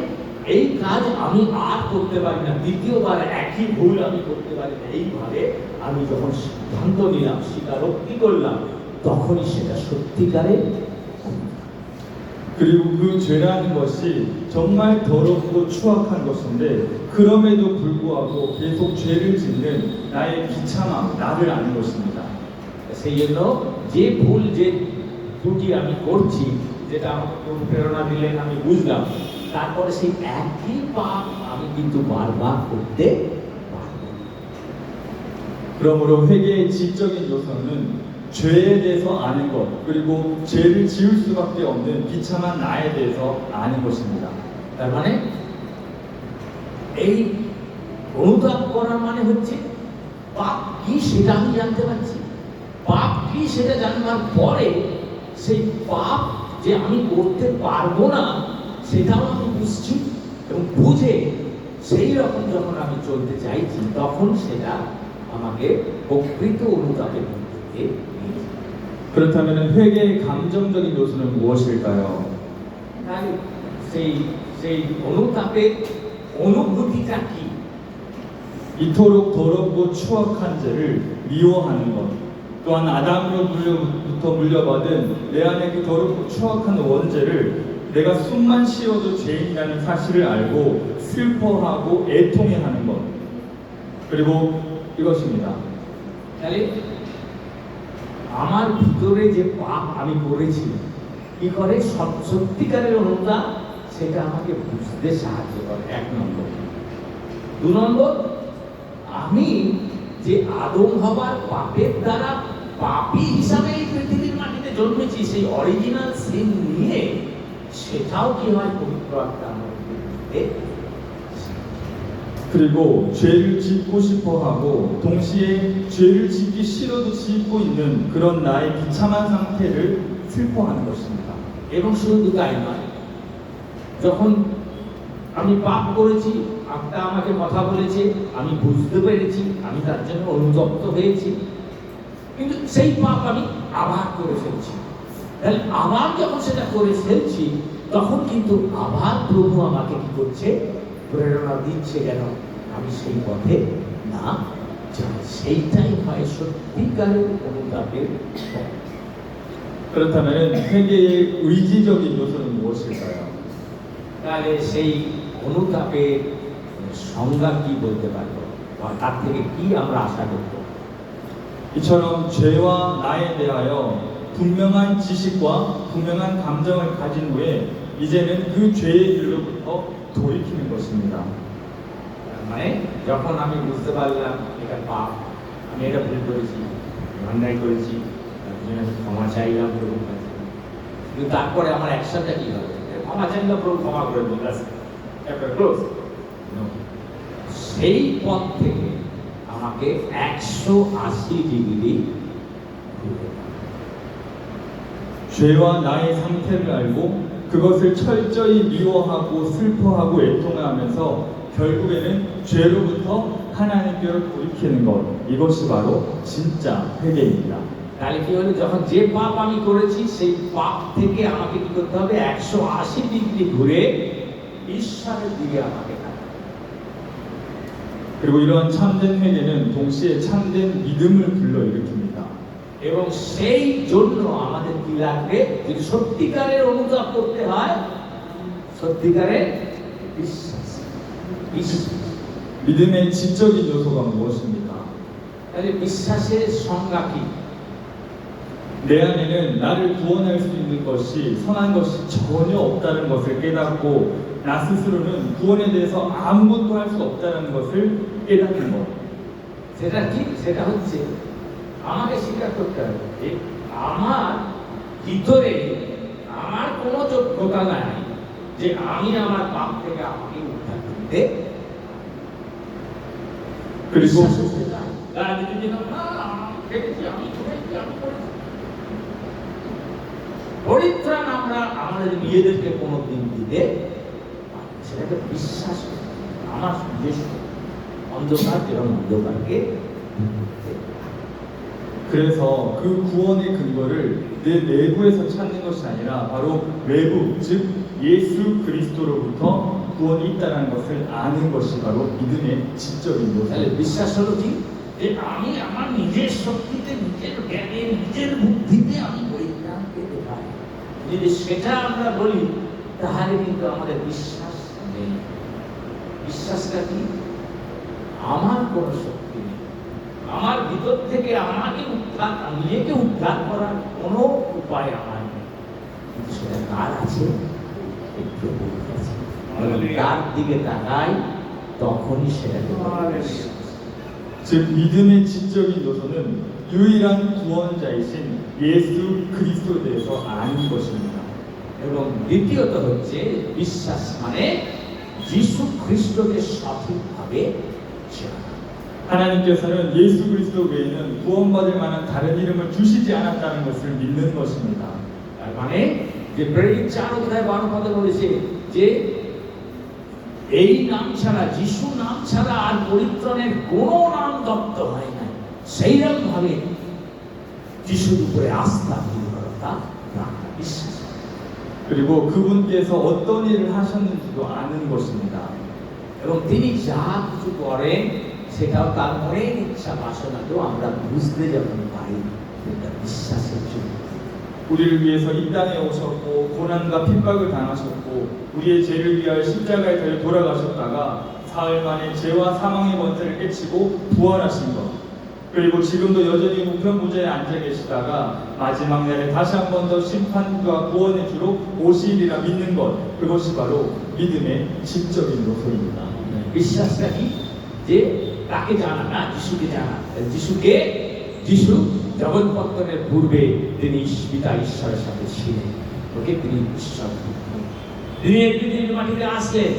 এই কাজ আমি আর করতে পারি না, দ্বিতীয়বার একই ভুল আমি করতে পারি না। এইভাবে আমি যখন সিদ্ধান্ত নিলাম, স্বীকারোক্তি করলাম, তখনই সেটা সত্যিকারে। 그리고 그 죄라는 것이 정말 더럽고 추악한 것인데 그럼에도 불구하고 계속 죄를 짓는 나의 비참함, 나를 아는 것입니다. সেই জন্য যে ভুল, যে ত্রুটি আমি করছি, যেটা আমাকে প্রেরণা দিলেন আমি বুঝলাম, তারপরে সেই একই পাপ আমি কিন্তু বারবার করতে পারবো। 그러므로 회개의 지적인 요소는 죄에 대해서 아는 것, 그리고 죄를 지을 수밖에 없는 비참한 나에 대해서 아는 것입니다. তার মানে এই অনুতাপ করা মানে হচ্ছে পাপ কি সেটা আমি জানতে পারছি, পাপ কি সেটা জানবার পরে সেই পাপ যে আমি করতে পারবো না সেটাও আমি বুঝছি এবং বুঝে সেই রকম যখন আমি চলতে চাইছি, তখন সেটা আমাকে প্রকৃত অনুতাপের মধ্যে দিয়ে নিয়ে যায়। 그렇다면 회개의 감정적인 요소는 무엇일까요? তাই সেই সেই অনুতাপের অনুভূতিটা কি? 이토록 더럽고 추악한 죄를 미워하는 것, 또한 아담으로부터 물려받은 내 안에 그 더럽고 추악한 원죄를 내가 숨만 쉬어도 죄인이라는 사실을 알고 슬퍼하고 애통해하는 것, 그리고 이것입니다. তাহলে আমার ভিতরে যে পাপ আমি করেছি, কি করে সত্যিকারের অনুতাপ সেটা আমাকে বুঝতে সাহায্য করে, এক নম্বর। দু নম্বর, আমি যে আদম হবার পাপের দ্বারা পাপী হিসাবে এই পৃথিবীর মাটিতে জন্মেছি, সেই অরিজিনাল সিন নিয়ে সেটাও কি হয় পবিত্র আত্মা আমাকে বুঝতে। 그리고 죄를 짓고 싶어하고 동시에 죄를 짓기 싫어도 짓고 있는 그런 나의 비참한 상태를 슬퍼하는 것입니다. এবং শুধু তাই নয়, যখন আমি পাপ করেছি, আত্মা আমাকে কথা বলেছে, আমি বুঝতে পেরেছি, আমি তার জন্য অনুতপ্ত হয়েছি, কিন্তু সেই পাপ আমি আবার করে ফেলছি। তাহলে আবার যখন সেটা করে ফেলছি, তখন কিন্তু আবার প্রভু আমাকে কি করছে, প্রেরণা দিচ্ছে যেন আমি সেই পথে না যাই। সেইটাই হয় সত্যিকারের অনুতাপের পথ। 그렇다면 회개의 의지적인 요소는 무엇일까요? তাহলে সেই অনুতাপের সংজ্ঞা কি বলতে পারবো, বা তার থেকে কি আমরা আশা করবো? 이처럼 죄와 나에 대하여 분명한 지식과 분명한 감정을 가진 후에 이제는 그 죄의 길로부터 돌이키는 것입니다. মানে যখন আমি বুঝতে পারলাম এটা পাপ, আমি এটা ভুল করেছি, অন্যায় করেছি, তার জন্য আমি ক্ষমা চাইলাম প্রভুর কাছে, কিন্তু তারপরে আমার অ্যাকশনটা কি হবে? ক্ষমা চাইলাম, প্রভু ক্ষমা করে দিন, চ্যাপ্টার ক্লোজ। সেই পথ থেকে আমাকে 180 ডিগ্রি ঘুরে 죄와 나의 상태를 알고 그것을 철저히 미워하고 슬퍼하고 애통하면서 결국에는 죄로부터 하나님께로 돌이키는 것, 이것이 바로 진짜 회개입니다. তাহলে কি হলো, যখন যে পাপ আমি করেছি সেই পাপ থেকে আমাকে কি করতে হবে? 180 ডিগ্রি ঘুরে ঈশ্বরের দিকে আমাকে তাকাতে হবে। 그리고 이러한 참된 회개는 동시에 참된 믿음을 불러일으킵니다. এবং সেই জন্য আমাদের কি লাগবে? যদি সত্যিকারের অনুতাপ করতে হয়, সত্যিকারের বিশ্বাস। বিশ্বাস। 믿음의 지적인 요소가 무엇입니까? তাহলে বিশ্বাসের সংজ্ঞা কি? 내 안에는 나를 구원할 수 있는 것이 선한 것이 전혀 없다는 것을 깨닫고 나 스스로는 구원에 대해서 아무것도 할 수 없다는 것을 깨닫는 것. সেটা কি? সেটা হচ্ছে আমাকে স্বীকার করতে হবে যে আমার ভিতরে আমার কোনো যোগ্যতা নাই যে আমি আমার পাপ থেকে আমাকে উদ্ধার করতে 그리고 বিশ্বাস করতে চাই। রাজনীতি যেন না, দেখেছি, আমি করেছি, আমি করেছি। পরিত্রাণ আমরা আমাদের নিজেদেরকে কোনোদিন দিতে পারি না। সেটাকে বিশ্বাস করতে হবে। আমার নিজস্ব অন্ধকার যেরকম অন্ধকারকে 그래서 그 구원의 근거를 내 내부에서 찾는 것이 아니라 바로 외부, 즉 예수 그리스도로부터 구원이 있다는 것을 아는 것이 바로 믿음의 지적인 তাহলে 요소입니다. বিশ্বাস হলো কি যে আমি আমার নিজের শক্তিতে, নিজের জ্ঞানে, নিজের বুদ্ধিতে আমি পরিত্রাণ পেতে পারি। যদি সেটা আমরা বলি তাহলে কিন্তু আমাদের বিশ্বাস নেই। বিশ্বাসটা কি? আমার কোনো শক্তি নেই, আমার ভিতর থেকে আমাকে উদ্ধার, নিজেকে উদ্ধার করার কোনো উপায় আমার নেই। কিন্তু সেটা কার আছে? এই প্রভুর কাছে। তার দিকে তাকাই, তখনই সেটাকে বিশ্বাস। 즉 믿음의 지적인 요소는 유일한 구원자이신 예수 그리스도에 대해서 아는 것입니다. এবং দ্বিতীয়ত হচ্ছে বিশ্বাস মানে যিশু খ্রিস্টকে সঠিকভাবে চেনা। 하나님께서는 예수 그리스도 외에는 구원받을 만한 다른 이름을 주시지 않았다는 것을 믿는 것입니다. তার মানে যে প্রেরিত 4 অধ্যায় 12 পদে বলেছে যে এই নাম ছাড়া, যিশু নাম ছাড়া আর পরিত্রাণের কোনো নাম দত্ত হয় না। সেইরকম ভাবে যিশুর উপরে আস্থা, দৃঢ়তা, বিশ্বাস। 그리고 그분께서 어떤 일을 하셨는지도 아는 것입니다. এবং তিনি যা কিছু করেন সেটাও তার মনের ইচ্ছা বাসনাকেও আমরা বুঝতে যখন পারি, এটা বিশ্বাসের জন্য। 우리를 위해서 이 땅에 오셨고 고난과 핍박을 당하셨고 우리의 죄를 위하여 십자가에 달려 돌아가셨다가 사흘 만에 죄와 사망의 권세를 깨치고 부활하신 것, 그리고 지금도 여전히 우편부자에 앉아 계시다가 마지막 날에 다시 한 번 더 심판과 구원의 주로 오시리라 믿는 것, 그것이 바로 믿음의 지적인 요소입니다. বিশ্বাসটা কি? যে তাকে জানা না, যিশুকে জানা। যিশুকে, যিশু জগৎ পত্তনের পূর্বে তিনি পিতা ঈশ্বরের সাথে ছিলেন, ওকে তিনি ঈশ্বর বলতেন। তিনি এই পৃথিবীর মাটিতে আসলেন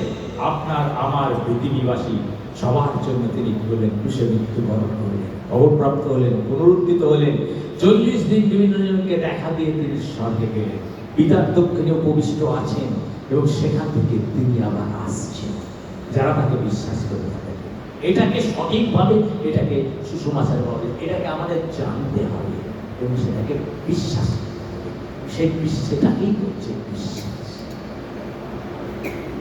আপনার আমার পৃথিবীবাসী সবার জন্য। তিনি কি করলেন? ক্রুশে মৃত্যুবরণ করলেন, কবরপ্রাপ্ত হলেন, পুনরুত্থিত হলেন। 40 দিন বিভিন্ন জনকে দেখা দিয়ে তিনি স্বর্গে গেলেন, পিতার দক্ষিণে উপবিষ্ট আছেন এবং সেখান থেকে তিনি আবার আসছেন যারা তাকে বিশ্বাস করে থাকে। এটাকে সঠিকভাবে, এটাকে সুসমাচার বলে, এটাকে আমাদের জানতে হবে এবং সেটাকে বিশ্বাস করতে হবে। সেই সেটাকেই হচ্ছে বিশ্বাস।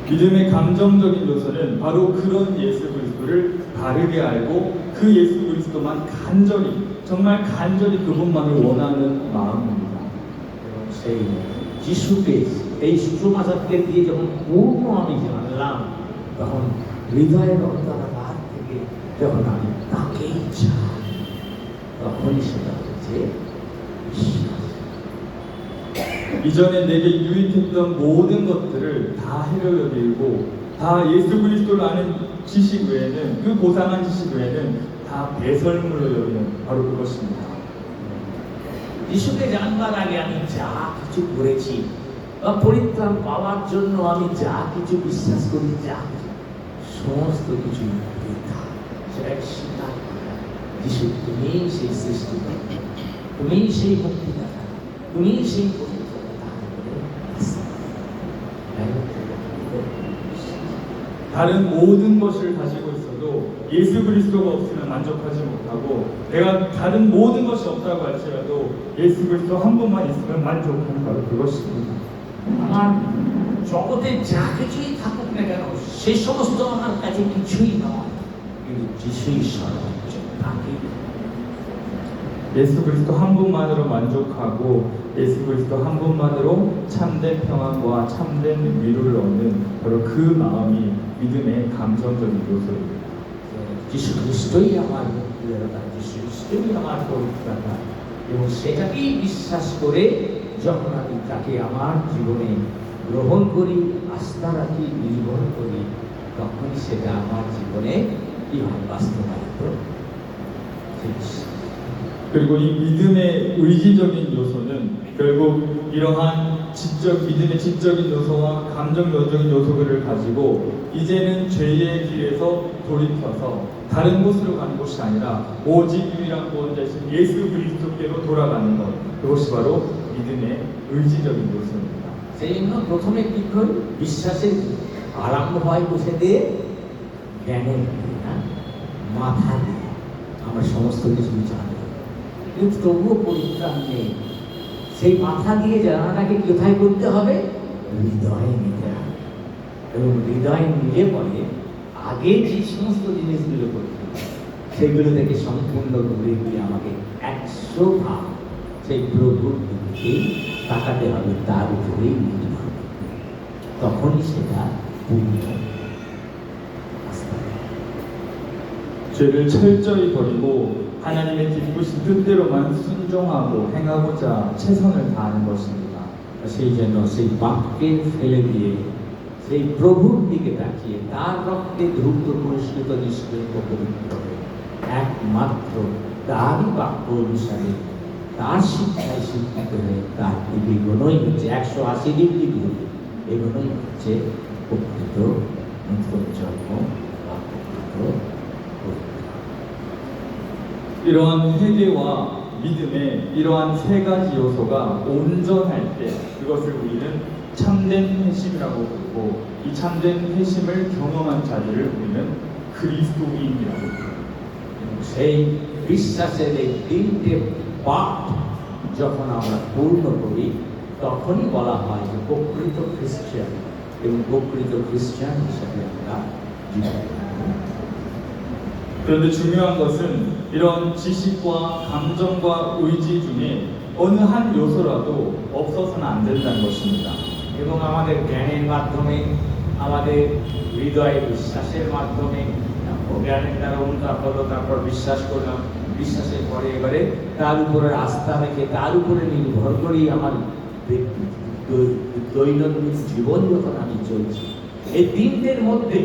믿음의 감정적인 요소는 바로 그런 예수 그리스도를 바르게 알고 그 예수 그리스도만 간절히, 정말 간절히 그분만을 원하는 마음입니다. এবং সেই যিশুকে, এই সুসমাচারকে দিয়ে যখন পূর্ণ আমি জানলাম, তখন হৃদয়ের অন্তরাগার থেকে যখন আমি তাকেই চাই, তখনই সেটা হচ্ছে বিশ্বাস। 이전에 내게 유익했던 모든 것들을 다 해로 여기고 다 예수 그리스도를 아는 지식 외에는, 그 고상한 지식 외에는 다 배설물로 여기는 바로 그것입니다. যিশুকে জানবার আগে আমি যা কিছু করেছি বা পরিত্রাণ পাওয়ার জন্য আমি যা কিছু বিশ্বাস করি, যা কিছু, সমস্ত কিছু বৃথা। সেটাকে স্বীকার করা, যিশু তুমি সেই সৃষ্টিকর্তা, তুমি সেই মুক্তিদাতা, তুমি সেই পবিত্রতা, তার উপরে আস্থা। 다른 모든 것을 가지고 있어도 예수 그리스도가 없으면 만족하지 못하고, 내가 다른 모든 것이 없다고 할지라도 예수 그리스도 한 분만 있으면 만족하는 바로 그것입니다. আমার জগতে যা কিছুই থাকুক না কেন, সেই সমস্ত আমার কাছে কিছুই নয়, কিন্তু যিশুই সর্বোচ্চ, তাকে। 예수 그리스도 한 분만으로 만족하고 예수 그리스도 한 분만으로 참된 평안과 참된 위로를 얻는 바로 그 마음이 믿음의 감정적인 요소입니다. যিশু খ্রিস্টই আমার মুক্তিদাতা, যিশু খ্রিস্টই আমার পবিত্রতা, এবং সেটাকেই বিশ্বাস করে যখন আমি তাকে আমার জীবনে গ্রহণ করি, আস্থা রাখি, নির্ভর করি, তখনই সেটা আমার জীবনে কি হয়, বাস্তবায়িত হচ্ছে। 그리고 이 믿음의 의지적인 요소는 결국 이러한 믿음의 지적인 요소와 감정적인 요소들을 가지고 이제는 죄의 길에서 돌이켜서 다른 곳으로 가는 것이 아니라 오직 유일한 구원자이신 예수 그리스도께로 돌아가는 것, 그것이 바로 믿음의 의지적인 요소입니다. সেই জন্য প্রথমে কি করি, বিশ্বাসের আরম্ভ হয় বসে দিয়ে জ্ঞানের দিয়ে, না মাথা দিয়ে আমরা সমস্ত কিছু জানি, কিন্তু তবুও পরিত্রাণ নেই। সেই মাথা দিয়ে জানাটাকে কোথায় করতে হবে, হৃদয়ে নিতে হবে। এবং হৃদয়ে নিলে পরে আগে যে সমস্ত জিনিসগুলো করতে হবে সেগুলো থেকে সম্পূর্ণ ঘুরে গিয়ে আমাকে 100 সেই প্রভুর দিকেই তাকাতে হবে, তার উপরেই নির্ভর করতে হবে। তখনই সেটা পূর্ণ হবে। 죄를 철저히 버리고 하나님의 기쁘신 뜻대로만 순종하고 행하고자 최선을 다하는 것입니다. সেই জন্য সেই পাপকে ফেলে দিয়ে সেই প্রভুর দিকে তাকিয়ে তার রক্তে ধূর্ত পুরস্কৃত নিষ্কৃত পবিত্র হয়ে একমাত্র তারই বাক্য অনুসারে তার শিক্ষায় শিক্ষিত হয়ে তার দিকে এগোনোই হচ্ছে 180 ডিগ্রি ঘুরে এগোনোই হচ্ছে প্রকৃত নতুন জন্ম বা প্রকৃত পবিত্র। 이러한 회개와 믿음의 이러한 세 가지 요소가 온전할 때 그것을 우리는 참된 회심이라고 부르고 이 참된 회심을 경험한 자들을 우리는 그리스도인이라고 부릅니다. সেই বিশ্বাসের এই তিনটে পাঠ যখন আমরা পূর্ণ করি তখনই বলা হয় যে প্রকৃত খ্রিস্টান, এবং প্রকৃত খ্রিস্টান হিসাবে আমরা জীবন। 그런데 중요한 것은 이런 지식과 감정과 의지 중에 어느 한 요소라도 없어서는 안 된다는 것입니다. এবং আমাদের জ্ঞানের মাধ্যমে, আমাদের হৃদয়ে বিশ্বাসের মাধ্যমে, জ্ঞানের দ্বারা উন্নত হলো, তারপর বিশ্বাস করলাম, বিশ্বাসের পরে এবারে তার উপরে আস্থা রেখে তার উপরে নির্ভর করেই আমার দৈনন্দিন জীবন যখন আমি চলছি, এই তিনটের মধ্যে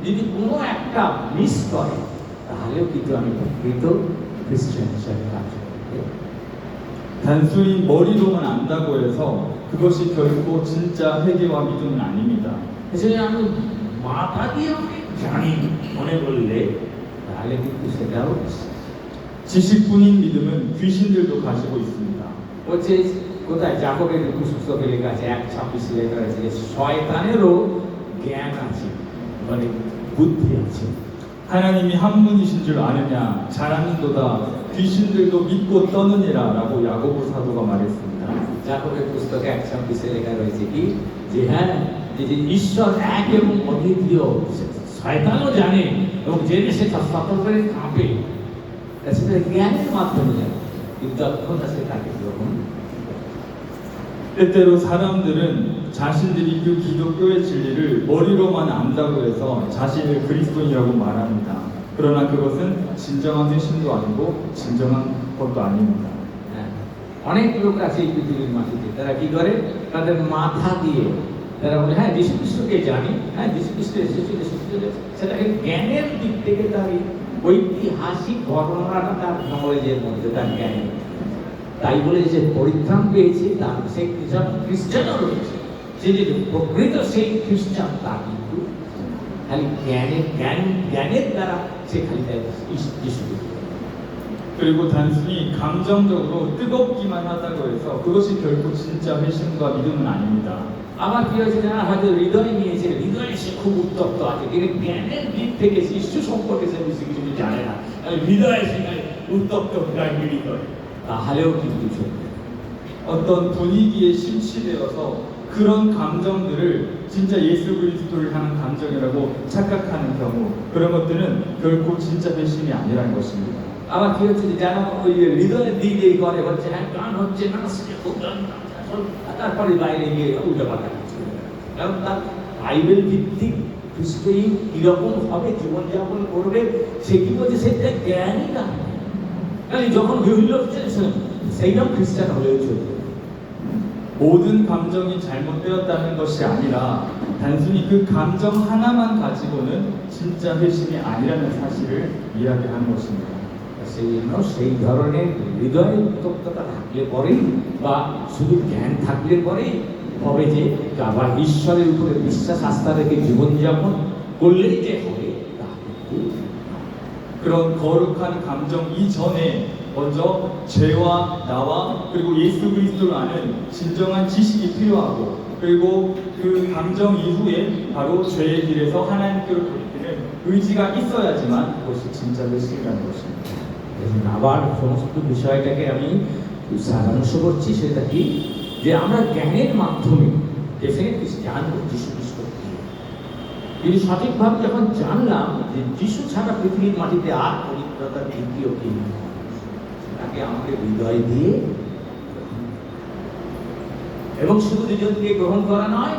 যদি কোনো একটা মিস করে তাহলেও কিন্তু আমি প্রকৃত খ্রিস্টান হিসাবে কাজ করতে। 단순히 머리로만 안다고 해서 그것이 결코 진짜 회개와 믿음은 아닙니다. সেজন্য আমি মাথা দিয়ে আমি জানি মনে করলে তাহলে কিন্তু সেটাও 지식뿐인 믿음은 귀신들도 가지고 있습니다. হচ্ছে কোথায় যাকবের পুস্তকে লেখা আছে 1:26 লেখা আছে যে শয়তানেরও জ্ঞান আছে, মানে বুদ্ধি আছে। 하나님이 한 분이신 줄 아느냐 잘하는도다 귀신들도 믿고 떠느니라라고 야고보 사도가 말했습니다. যাকবের পুস্তকে 1:26 লেখা রয়েছে কি যে হ্যাঁ, যে ঈশ্বর এক এবং অদ্বিতীয়, শয়তানও জানে এবং জেনে সে সতর্করে কাঁপে, সেটা জ্ঞানের মাধ্যমে জানে, কিন্তু তৎক্ষণাৎ সে তাকে গ্রহণ। 때때로 사람들은 자신들이 그 기독교의 진리를 머리로만 안다고 해서 자신을 그리스도인이라고 말합니다. 그러나 그것은 진정한 회심도 아니고 진정한 것도 아닙니다. অনেক লোক আছে এই পৃথিবীর মাটিতে, তারা কি করে, তাদের মাথা দিয়ে তারা বলে হ্যাঁ যীশু খ্রিস্টকে জানি, হ্যাঁ যীশু খ্রিস্ট এসেছিল, সেটাকে জ্ঞানের দিক থেকে তার ঐতিহাসিক ঘটনাটা তার নলেজের মধ্যে, তার জ্ঞানে, তাই বলে যে পরিত্রাণ পেয়েছে তার সে খ্রিস্টানও রয়েছে, সে যে প্রকৃত সেই খ্রিস্টান তা কিন্তু খালি জ্ঞানের দ্বারা সে খালি যীশুকে। 그리고 단순히 감정적으로 뜨겁기만 하다고 해서 그것이 결코 진짜 회심과 믿음은 아닙니다. আমার কি হয়েছে যারা হয়তো হৃদয় নিয়েছে, হৃদয়ে সে খুব উত্তপ্ত আছে, কিন্তু জ্ঞানের দিক থেকে শিশু সম্পর্কে সে বেশি কিছু জানে না, হৃদয়ে সেখানে উত্তপ্ত হৃদয় মিলিত করে, তাহলেও কিন্তু চলবে। 어떤 분위기에 심취되어서 그런 감정들을 진짜 예수 그리스도를 향한 감정이라고 착각하는 경우 그런 것들은 결코 진짜 회심이 아니라는 것입니다. আবার কি হচ্ছে যে যারা ওই হৃদয়ের দিক দিয়ে করে হচ্ছে হ্যাঁ গান হচ্ছে, নাচ খুব গান, তারপরে বাইরে গিয়ে উল্টাপাল্টা কিছু, কারণ তার বাইবেল ভিত্তিক খ্রিস্টই কিরকম ভাবে জীবনযাপন করবে সে কি বলছে, সেটা জ্ঞানই না। কারণ যখন বিভিন্ন সেই রকম খ্রিস্টান হলেও চলবে না। 모든 감정이 잘못되었다는 것이 아니라 단순히 그 감정 하나만 가지고는 진짜 회심이 아니라는 사실을 이야기하는 것입니다. সেই জন্য সেই ধরনের হৃদয় উত্তপ্ততা থাকলে পরেই বা শুধু জ্ঞান থাকলে পরেই হবে যে আবার ঈশ্বরের উপরে বিশ্বাস আস্থা রেখে জীবনযাপন করলেই যে হবে তা কিন্তু 그런 거룩한 감정 이전에 먼저 죄와 나와 그리고 예수 그리스도를 아는 진정한 지식이 필요하고 그리고 그 감정 이후에 바로 죄의 길에서 하나님께로 돌이키는 의지가 있어야지만 그것이 진짜 회심이라는 것입니다. এবং আবার সমস্ত বিষয়টাকে আমি সারাংশ করছি সেটা কি যে আমরা জ্ঞানের মাধ্যমে ডেফিনেটলি জানবো যিশু খ্রিস্ট কে। কিন্তু সঠিকভাবে যখন জানলাম যে যিশু ছাড়া পৃথিবীর মাটিতে আর পবিত্রতার দ্বিতীয় কেউ নেই, তাকে আমাদের হৃদয় দিয়ে এবং শুধু হৃদয় দিয়ে গ্রহণ করা নয়,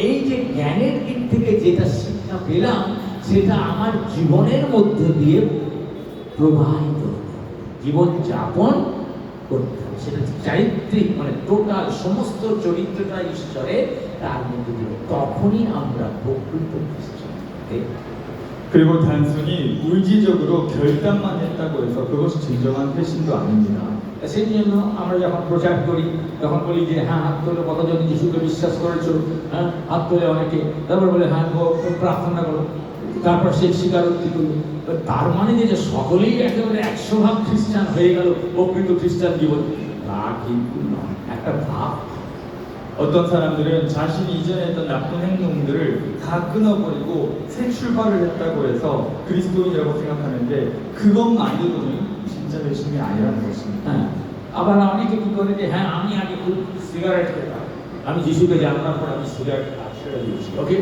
এই যে জ্ঞানের দিক থেকে যেটা শিক্ষা পেলাম সেটা আমার জীবনের মধ্যে দিয়ে প্রবাহিত হতো, জীবন যাপন করতে হবে। সেটা চারিত্রিক মানে টোটাল সমস্ত চরিত্রটা ঈশ্বরের তার মধ্যে দিয়ে, তখনই আমরা প্রকৃত খ্রিস্টান হতে। 그리고 단순히 의지적으로 결단만 했다고 해서 그것이 진정한 회심도 아닙니다. সেই জন্য আমরা যখন প্রচার করি তখন বলি যে হ্যাঁ হাত তোলে কতজন যিশুকে বিশ্বাস করেছো, হ্যাঁ হাত তোলে অনেকে, তারপর বলে হ্যাঁ প্রার্থনা করো, তারপর সে স্বীকারোক্তি করলো। তার মানে যে সকলেই একেবারে 100% খ্রিস্টান হয়ে গেল, প্রকৃত খ্রিস্টান জীবন তা কিন্তু নয়, একটা ভাব। 어떤 사람들은 자신이 이전에 했던 나쁜 행동들을 다 끊어버리고 새 출발을 했다고 해서 그리스도인이라고 생각하는데 그것만으로는 진짜 회심이 아니라는 것입니다. হ্যাঁ আবার অনেকে কি করে যে হ্যাঁ আমি আগে খুব সিগারেট খেতাম, আমি যিশুকে জানার পর আমি সিগারেট ছেড়ে দিয়েছি, ওকে,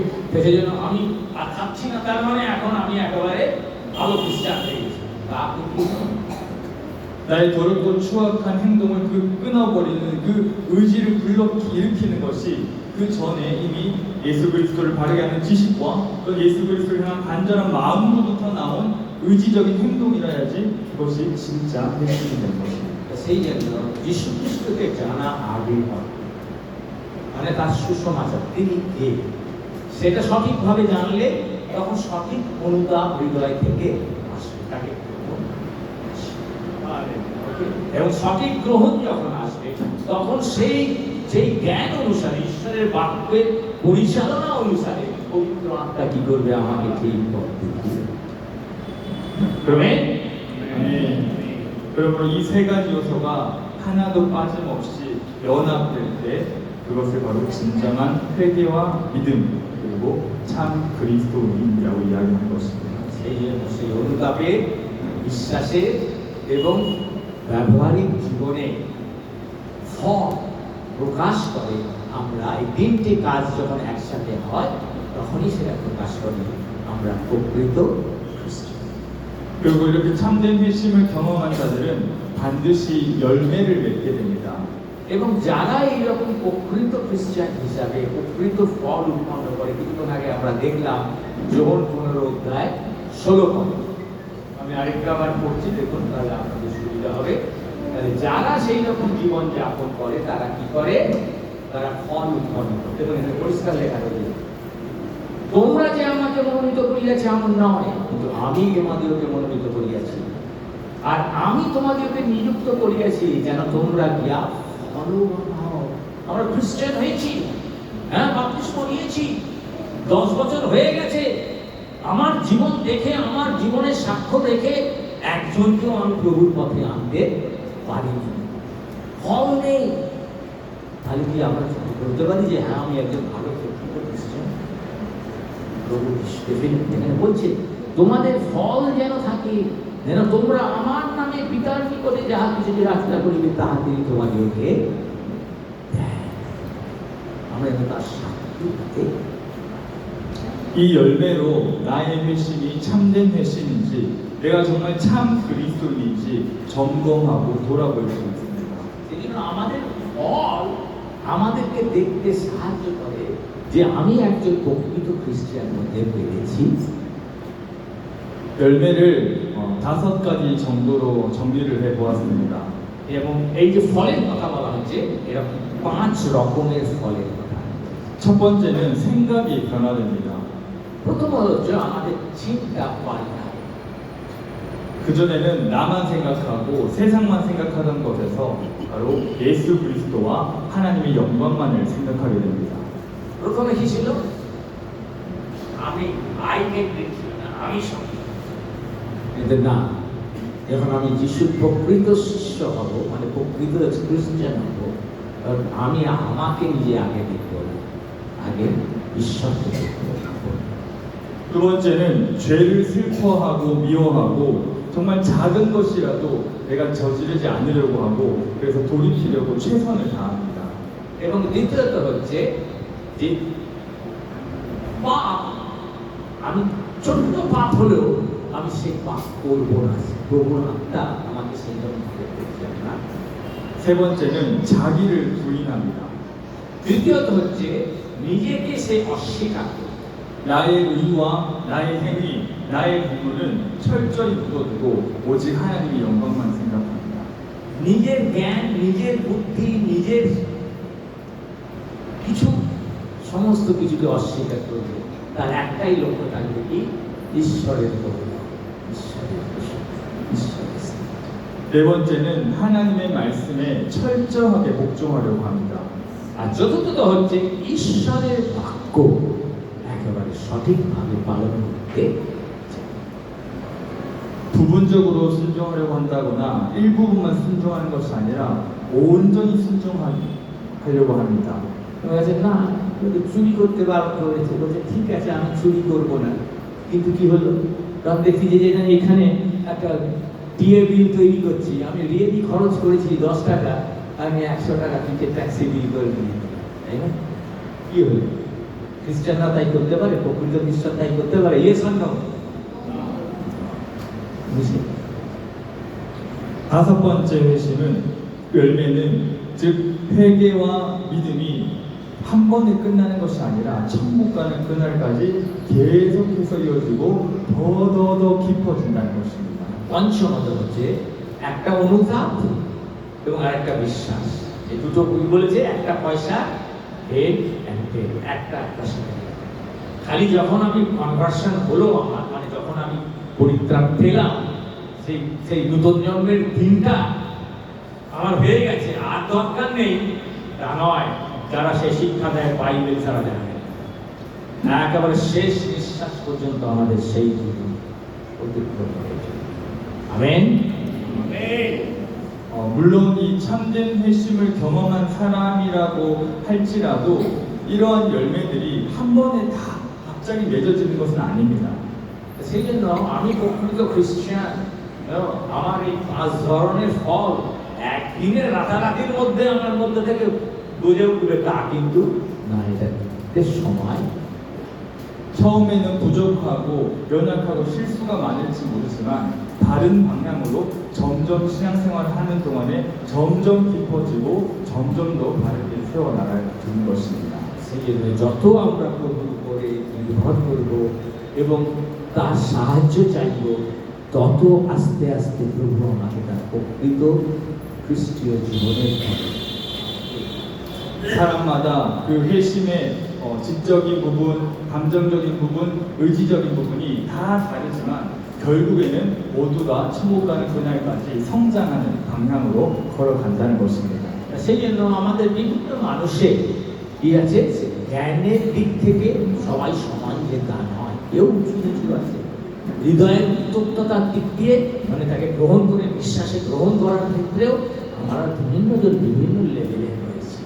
সেই জন্য আমি আর খাচ্ছি না, তার মানে এখন আমি একেবারে ভালো খ্রিস্টান হয়ে গেছি, তা কিন্তু নয়। 나의 더럽고 추악한 행동을 그 끊어버리는 그 의지를 불러일으키는 것이 그 전에 이미 예수 그리스도를 바르게 하는 지식과 또 예수 그리스도를 향한 간절한 마음으로부터 나온 의지적인 행동이라야지 그것이 진짜 회심이 되는 것입니다. সেই জন্য যিশু খ্রিস্টকে জানা আগে হয়, মানে তার সুসমাচার তিনি কে সেটা সঠিকভাবে জানলে তখন সঠিক অনুতাপ হৃদয় থেকে আসবে, তাকে গ্রহণ আসবে। এবং সঠিক গ্রহণ যখন আসবে তখন সেই জ্ঞান অনুসারে ঈশ্বরের বাক্যের পরিচালনা অনুসারে পবিত্র আত্মা কি করবে আমাকে ঠিক পথ দেখিয়ে দেবে। 그러면 그러므로 이 세 가지 요소가 하나도 빠짐없이 연합될 때 그것을 바로 진정한 회개와 믿음 그리고 참 그리스도인이라고 이야기하는 것입니다. সেই জন্য সেই অনুতাপে বিশ্বাসে এবং ব্যবহারিক জীবনে ফল প্রকাশ করে। আমরা এই তিনটি কাজ যখন একসাথে হয় তখনই সেটা প্রকাশ করে আমরা প্রকৃত খ্রিস্টান। 그리고 이렇게 참된 회심을 경험한 자들은 반드시 열매를 맺게 됩니다. এবং যারা এইরকম প্রকৃত খ্রিস্টান হিসাবে প্রকৃত ফল উৎপন্ন করে, কিছুক্ষণ আগে আমরা দেখলাম যোহন 15:16। আমি আরেকটা বার পড়ছি, দেখুন তাহলে আপনাদের সুবিধা হবে। তাহলে যারা সেই রকম জীবন যাপন করে তারা কি করে, তারা ফল উৎপন্ন করে। দেখুন এখানে পরিষ্কার লেখা রয়েছে, তোমরা যে আমাকে মনোনীত করিয়াছে এমন নয়, কিন্তু আমি তোমাদেরকে মনোনীত করিয়াছি, আর আমি তোমাদেরকে নিযুক্ত করিয়াছি যেন তোমরা গিয়া ফলবান হও। আমরা খ্রিস্টান হয়েছি, হ্যাঁ বাপ্তিস্ম নিয়েছি, 10 বছর হয়ে গেছে, আমার জীবন দেখে আমার জীবনের সাক্ষ্য দেখে একজনকেও আমি প্রভুর পথে আনতে পারিনি, ফল নেই। তাহলে কি আমরা বলতে পারি যে হ্যাঁ আমি একজন ভালো প্রকৃত খ্রিস্টান? প্রভু এখানে বলছে তোমাদের ফল যেন থাকে, যেন তোমরা আমার নামে পিতার নিকটে যাহা কিছু প্রার্থনা করিবে তাহা তিনি তোমাদেরকে দেন। আমরা যেন তার সাক্ষী হতে। 이 열매로 나의 회심이 참된 회심인지 내가 정말 참 그리스도인인지 점검하고 돌아볼 수 있습니다. সেই জন্য আমাদের ফল আমাদেরকে দেখতে সাহায্য করে যে আমি একজন প্রকৃত খ্রিস্টান মধ্যে পেয়েছি। 열매를 5가지 정도로 정리를 해보았습니다. এবং এই যে ফলের কথা বলা হচ্ছে এরকম 5 রকমের ফলের কথা। 첫 번째는 생각이 변화됩니다. প্রথমত হচ্ছে আমাদের চিন্তা পাল্টা। 그전에는 나만 생각하고 세상만 생각하던 것에서 바로 예수 그리스도와 하나님의 영광만을 생각하게 됩니다. প্রথমে কি ছিল? আমি আমি সব। কিন্তু না, যখন আমি যিশুর প্রকৃত শিষ্য হব, মানে প্রকৃত খ্রিস্টান হব, তখন আমি আমাকে নিজে আগে দেখব না, আগে ঈশ্বরকে দেখব। 두 번째는 죄를 슬퍼하고 미워하고 정말 작은 것이라도 내가 저지르지 않으려고 하고 그래서 돌이키려고 최선을 다합니다. এবং দ্বিতীয়ত হচ্ছে যে পাপ, আমি ছোট্ট পাপ হলেও আমি সেই পাপ করবো না, প্রবণতা আমাকে সেই জন্য করতে না। 세 번째는 자기를 부인합니다. তৃতীয়ত হচ্ছে নিজেকে সে অস্বীকার করে। 나의 의와 나의 행위, 나의 부분은 철저히 묻어두고 오직 하나님의 영광만 생각합니다. নিজের জ্ঞান, নিজের বুদ্ধি, নিজের কিছু সমস্ত কিছুকে অস্বীকার করবে। তার একটাই লক্ষ্য থাকবে কি? ঈশ্বরের করুণা, ঈশ্বরের প্রশংসা, ঈশ্বরের স্নেহ। 네 번째는 하나님의 말씀에 철저하게 복종하려고 합니다. আর চতুর্থত হচ্ছে ঈশ্বরের বাক্য একেবারে সঠিকভাবে পালন করতে চায়। 부분적으로 순종하려고 한다거나 일부분만 순종하는 것이 아니라 온전히 순종하려고 합니다. বলছে না, চুরি করতে বারণ করেছে, বলছে ঠিক আছে আমি চুরি করবো না, কিন্তু কি হলো? তখন দেখছি যে এখানে একটা টিএ বিল তৈরি করছি, আমি রিয়েলি খরচ করেছি 10 টাকা, আমি 100 টাকা থেকে ট্যাক্সি বিল করে নিয়ে, তাই না? কি হলো? খ্রিস্টানরা তাই করতে পারে? প্রকৃত খ্রিস্টান তাই করতে পারে? Yes or no? বুঝলি? 다섯 번째 회심은 열매는 즉 회개와 믿음이 한 번에 끝나는 것이 아니라 천국 가는 그날까지 계속해서 이어지고 더 깊어진다는 것입니다. পঞ্চমত হচ্ছে একটা অনুতাপ এবং আরেকটা বিশ্বাস। এই দুটো বই বলেছে, একটা পয়সা হেড এন্ড টেল, একটা সাথে। খালি যখন আমি কনভার্সন হলো আমার, মানে যখন আমি পরিত্রাণ পেলাম, সেই নতুন জন্মের দিনটা আমার হয়ে গেছে, আর দরকার নেই তা নয়। যারা সে শিক্ষা দেয় বাইবেল ছাড়া জানে না, একেবারে শেষ নিঃশ্বাস পর্যন্ত আমাদের সেই জীবন অতিক্রম করেছে। 아멘. 물론 이 참된 회심을 경험한 사람이라고 할지라도 이러한 열매들이 한 번에 다 갑자기 맺어지는 것은 아닙니다. সেই জন্য আমি প্রকৃত খ্রিস্টান, আমার এই 5 ধরনের ফল একদিনের রাতারাতির মধ্যে আমার মধ্যে থেকে বুঝে উঠবে তা কিন্তু না, এটা সময়। 처음에는 부족하고 연약하고 실수가 많을지 모르지만 다른 방향으로 점점 신앙생활을 하는 동안에 점점 깊어지고 점점 더 바르게 세워나가는 것입니다. সেই জন্য যত আমরা প্রভুর উপরে নির্ভর করব এবং তার সাহায্য চাইব, তত আস্তে আস্তে প্রভু আমাকে তার প্রকৃত খ্রিস্টীয় জীবনের 사람마다 그 회심의 지적인 부분, 감정적인 부분, 의지적인 부분이 다 다르지만 결국에는 모두 다 천국 가는 그날까지 성장하는 방향으로 걸어간다는 것입니다. সেই জন্য আমাদের বিভিন্ন মানুষের কি আছে, জ্ঞানের দিক থেকে সবাই সমান যে তা নয়, কেউ উঁচু নিচু আছে। হৃদয়ের উত্তপ্ততার দিক দিয়ে, মানে তাকে গ্রহণ করে বিশ্বাসে গ্রহণ করার ক্ষেত্রেও আমরা বিভিন্ন জন বিভিন্ন লেভেলে রয়েছে।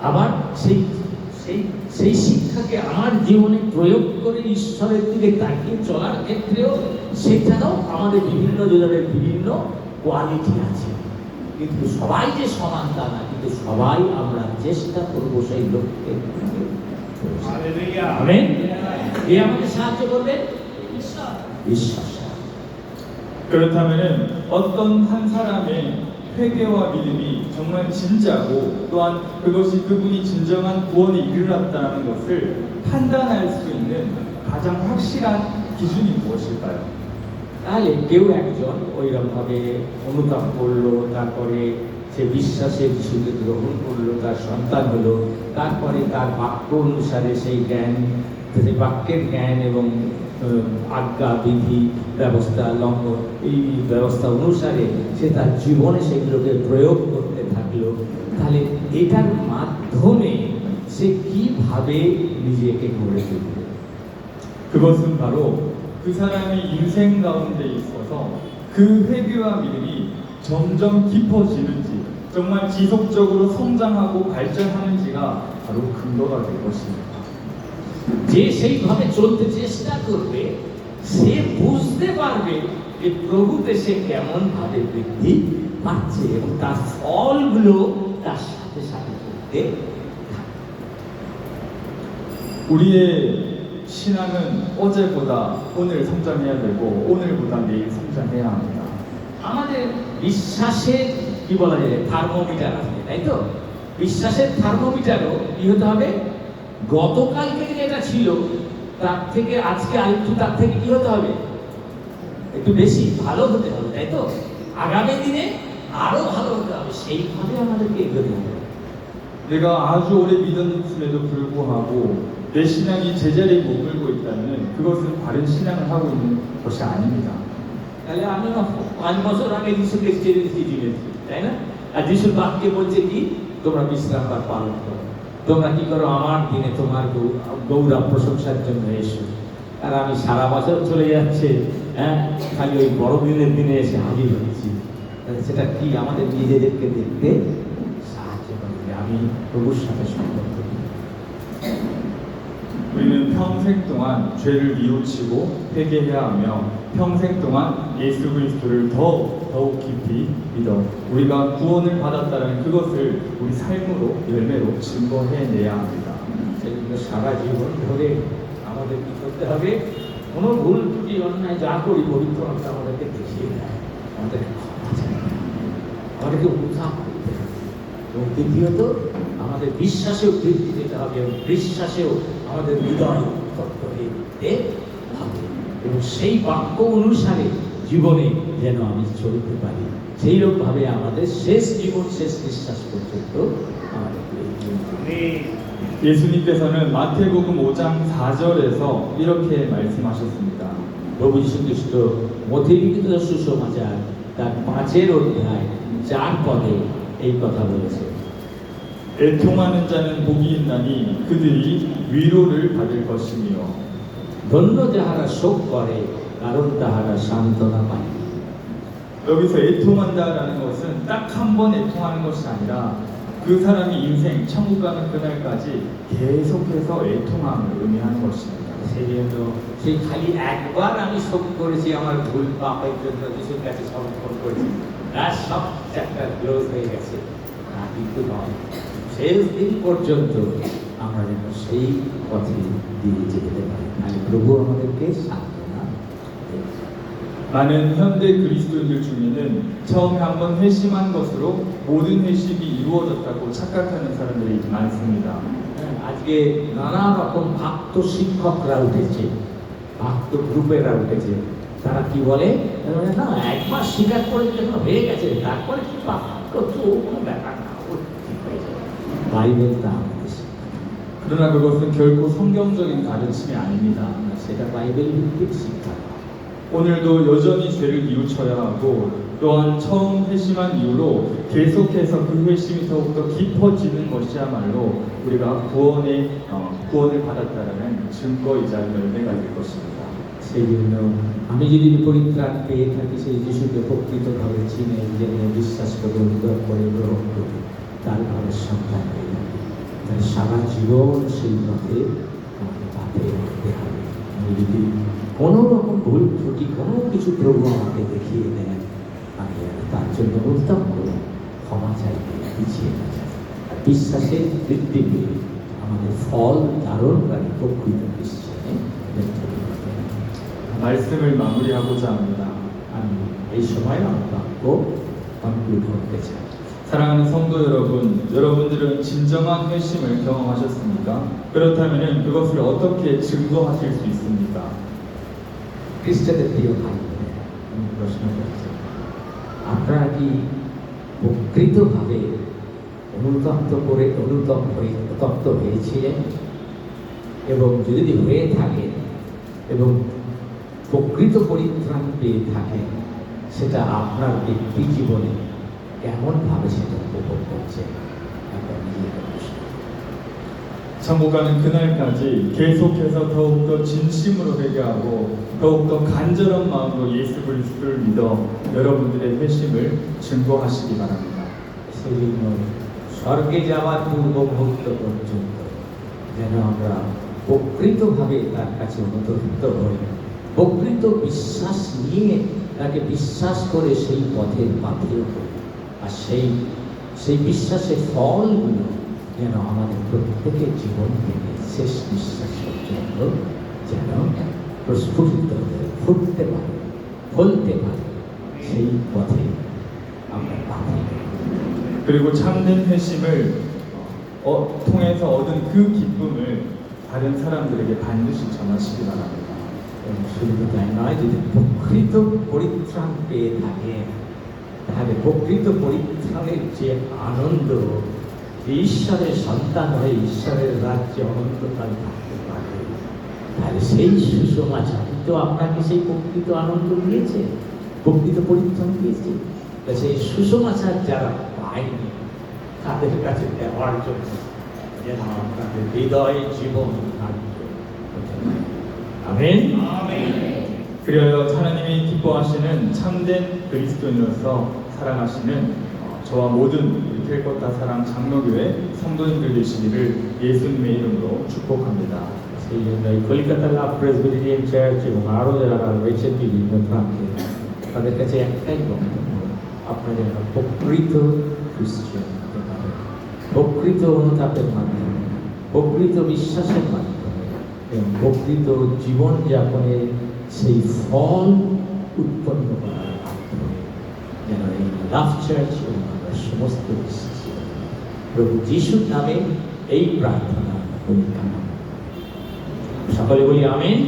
আবার সেই শিক্ষাকে আমার জীবনে প্রয়োগ করে ঈশ্বরের দিকে তাকিয়ে চলার ক্ষেত্রেও সেটাও আমাদের বিভিন্ন জনের বিভিন্ন কোয়ালিটি আছে। কিন্তু সবাই যে সমান তা না, কিন্তু সবাই আমরা চেষ্টা করবো সেই লক্ষ্যে। আমেন। কে আমাকে সাহায্য করবে? ঈশ্বর। 그렇다면은 어떤 한 사람의 회개와 믿음이 정말 진짜고 또한 그것이 그분이 진정한 구원에 이르렀다는 것을 판단할 수 있는 가장 확실한 기준이 무엇일까요? তাহলে কেউ একজন ওইরকম ভাবে অনুতাপ করলো, তারপরে সে বিশ্বাসের যিশুকে গ্রহণ করলো, তার সন্তান হলো, তারপরে তার বাক্য অনুসারে সেই জ্ঞান, সেই বাক্যের জ্ঞান এবং আজ্ঞা বিধি ব্যবস্থা লঙ্ঘন, এই ব্যবস্থা অনুসারে সে তার জীবনে সেগুলোকে প্রয়োগ করতে থাকলো। তাহলে এটার মাধ্যমে সে কিভাবে নিজেকে গড়ে তুলবে? 그것은 바로 그 사람의 인생 가운데 있어서 그 회개와 믿음이 점점 깊어지는지 정말 지속적으로 성장하고 발전하는지가 바로 근거가 될 것입니다. যে সেইভাবে চলতে চেষ্টা করবে, সে বুঝতে পারবে যে প্রভুতে সে কেমন ভাবে বৃদ্ধি পাচ্ছে এবং তার ফলগুলো তার সাথে সাথে করতে থাকে। 우리의 신앙은 어제보다 오늘 성장해야 되고 오늘보다 내일 성장해야 합니다. আমাদের বিশ্বাসের কি বলা যায় থার্মোমিটার আছে, তাই তো? বিশ্বাসের থার্মোমিটারও কি হতে হবে? গতকালকে যেটা ছিল তার থেকে আজকে আরেকটু তার থেকে কি হতে হবে? একটু বেশি ভালো হতে হবে, তাই তো? আগামী দিনে আরো ভালো হতে হবে, সেইভাবে আমাদেরকে এগোতে হবে। 내가 아주 오래 믿었음에도 불구하고 내 신앙이 제자리에 머물고 있다면 그것은 바른 신앙을 하고 있는 것이 아닙니다. তাহলে আমি 5 বছর আগে যিশুকে ছেড়ে দিয়েছি, তাই না? আর যিশুর বাক্যে বলছে কি, তোমরা বিশ্রাম পালন করো, তোমরা কি করো, আমার দিনে তোমার গৌরব প্রশংসার জন্য এসো। আর আমি সারা বছর চলে যাচ্ছে, হ্যাঁ, খালি ওই বড়দিনের দিনে এসে হাজির হচ্ছি। তাহলে সেটা কি আমাদের নিজেদেরকে দেখতে সাহায্য করবে? আমি প্রভুর সাথে সম্পর্ক করি। 우리는 평생 동안 죄를 뉘우치고 회개해야 하며 평생 동안 예수 그리스도를 더욱 깊이 믿어 우리가 구원을 받았다는 그것을 우리 삶으로 열매로 증거해내야 합니다. সেজন্য সারা জীবন ধরে আমাদের কি করতে হবে? কোনো ভুল ত্রুটি অন্যায় যা করি পবিত্র আত্মা আমাদেরকে দেখিয়ে দেয়, আমাদেরকে ক্ষমা চাইতে হবে, আমাদেরকে উদ্ধার করতে হবে। এবং দ্বিতীয়ত আমাদের বিশ্বাসেও বৃদ্ধি পেতে হবে এবং বিশ্বাসেও আমাদের হৃদয় উত্তপ্ত হয়ে উঠতে হবে এবং সেই বাক্য অনুসারে জীবনে যেন আমি চলতে পারি, সেইরকমভাবে আমাদের শেষ জীবন, শেষ বিশ্বাস পর্যন্ত আমাদেরকে এগিয়ে যেতে হবে। 예수님께서는 마태복음 5장 4절에서 이렇게 말씀하셨습니다. প্রভু যীশু খ্রিস্ট মথিলিখিত সুসমাচার তার 5 অধ্যায় 4 পদে এই কথা বলেছে। 애통하는 자는 복이 있나니 그들이 위로를 받을 것이며 ধন্য যাহারা শোক করে, কারণ তাহারা সান্ত্বনা পায়। 여기서 애통한다라는 것은 딱 한 번 애통하는 것이 아니라 그 사람이 인생 천국 가는 그날까지 계속해서 애통함을 의미하는 것입니다. সেই জন্য সেই খালি একবার আমি শোক করেছি আমার ভুল পাপের জন্য যিশুর কাছে সমর্পণ করেছি, তার সব চ্যাপ্টার ক্লোজ হয়ে গেছে, তা কিন্তু নয়। শেষ দিন পর্যন্ত আমরা যেন সেই পথে দিয়ে যেতে পারি, তাহলে প্রভু আমাদেরকে সান্ত্বনা দেন। 많은 현대 그리스도인들 중에는 처음에 한번 회심한 것으로 모든 회심이 이루어졌다고 착각하는 사람들이 많습니다. আজকে নানা রকম ভক্ত শিক্ষকরা উঠেছে, ভক্ত গ্রুপেরা উঠেছে। তারা কি বলে? না, একবার স্বীকার করে যখন হয়ে গেছে তারপরে কি পাপ করছো, কোনো ব্যাপার না, ও ঠিক হয়ে যাবে। বাইবেল তা আমাদের শিক্ষা দেয়। 그러나 그것은 결코 성경적인 가르침이 아닙니다. সেটা বাইবেল ভিত্তিক শিক্ষা নয়। 오늘도 여전히 죄를 뉘우쳐야 하고 또한 처음 회심한 이후로 계속해서 그 회심이 더욱더 깊어지는 것이야말로 우리가 구원을 받았다라는 증거이자 열매가 될 것입니다. সেই জন্য আমি যদি পরিত্রাণ পেয়ে থাকি, সেই যিশুকে প্রকৃতভাবে চিনে জেনে বিশ্বাস করে উদ্ধার করে গ্রহণ করি, তার ঘরের সন্তান হয়ে যাবে। তাই সারা জীবন সেই পথে আমাকে পাতে রাখতে হবে। আমি যদি কোনো রকম ভুল ত্রুটি কোনো কিছু প্রভু আমাকে দেখিয়ে দেন, আমি তার জন্য উত্তম করে ক্ষমা চাইতে পিছিয়ে না যাই। আর বিশ্বাসের বৃদ্ধি পেয়ে আমাদের ফল ধারণকারী প্রকৃত খ্রিস্টানে দেখতে পাবেন। 말씀을 마무리하고자 합니다. আমি এই সময় আমার বাক্য কনক্লুড করতে চাই। 사랑하는 성도 여러분, 여러분들은 진정한 회심을 경험하셨습니까? 그렇다면 그것을 어떻게 증거하실 수 있습니까? খ্রিস্টানদের প্রিয় ভাই বোনেরা, আমি প্রশ্ন করছি, আপনারা কি প্রকৃতভাবে অনুতপ্ত হয়েছিলেন এবং যদি হয়ে থাকেন এবং প্রকৃত পরিত্রাণ পেয়ে থাকেন, সেটা আপনার ব্যক্তি জীবনে কেমনভাবে সেটা উপভোগ করছেন আপনার নিজেকে প্রশ্ন। 천국가는 그날까지 계속해서 더욱더 진심으로 회개하고 더욱더 간절한 마음으로 예수 그리스도를 믿어 여러분들의 회심을 증거하시기 바랍니다. সেই জন্য স্বর্গে যাওয়ার পূর্ব মুহূর্ত পর্যন্ত যেন আমরা প্রকৃতভাবে তার কাছে অনুতপ্ত হই, প্রকৃত বিশ্বাস নিয়ে তাকে বিশ্বাস করে সেই পথের পাথেয় করি, আর সেই বিশ্বাসের ফলগুলো যেন আমাদের প্রত্যেকের জীবন থেকে শেষ বিশ্বাস পর্যন্ত যেন প্রস্ফুটিত হয়ে ফুটতে পারে, ফলতে পারে, সেই পথে আমরা পাথেয় করি। 그리고 참된 회심을 통해서 얻은 그 기쁨을 다른 사람들에게 반드시 전하시기 바랍니다. শুধু তাই নয়, যদি প্রকৃত পরিত্রাণ পেয়ে থাকে তাহলে প্রকৃত পরিত্রাণের যে আনন্দ, ঈশ্বরের সন্তান হয়ে ঈশ্বরের রাজ্যে অনন্তকাল থাকতে পারে, তাহলে সেই সুসমাচার তো আপনাকে সেই প্রকৃত আনন্দ দিয়েছে, প্রকৃত পরিত্রাণ দিয়েছে। সেই সুসমাচার যারা পায়নি তাদের কাছে দেওয়ার জন্য যেন আপনাদের হৃদয় জীবন 아멘. 그리하여 하나님이 기뻐하시는 참된 그리스도인으로서 살아가시는 저와 모든 캘커타 사랑 장로교회 성도님들 되시기를 예수님의 이름으로 축복합니다. সেই জন্য এই কলিকাতা লাভ প্রেসবিটেরিয়ান চার্চ এবং আরও যারা রয়েছে বিভিন্ন প্রান্তে, তাদের কাছে একটাই বক্তব্য, আপনারা যেন প্রকৃত খ্রিস্টান হতে পারেন, প্রকৃত অনুতাপের মাধ্যমে, প্রকৃত বিশ্বাসের মাধ্যমে এবং প্রকৃত জীবনযাপনের সেই ফল উৎপন্ন করার মাধ্যমে যেন এই লাভ চার্চ এবং আমরা সমস্ত বিশ্বাসী প্রভু যিশুর নামে এই প্রার্থনা করি। সকলে বলি আমেন।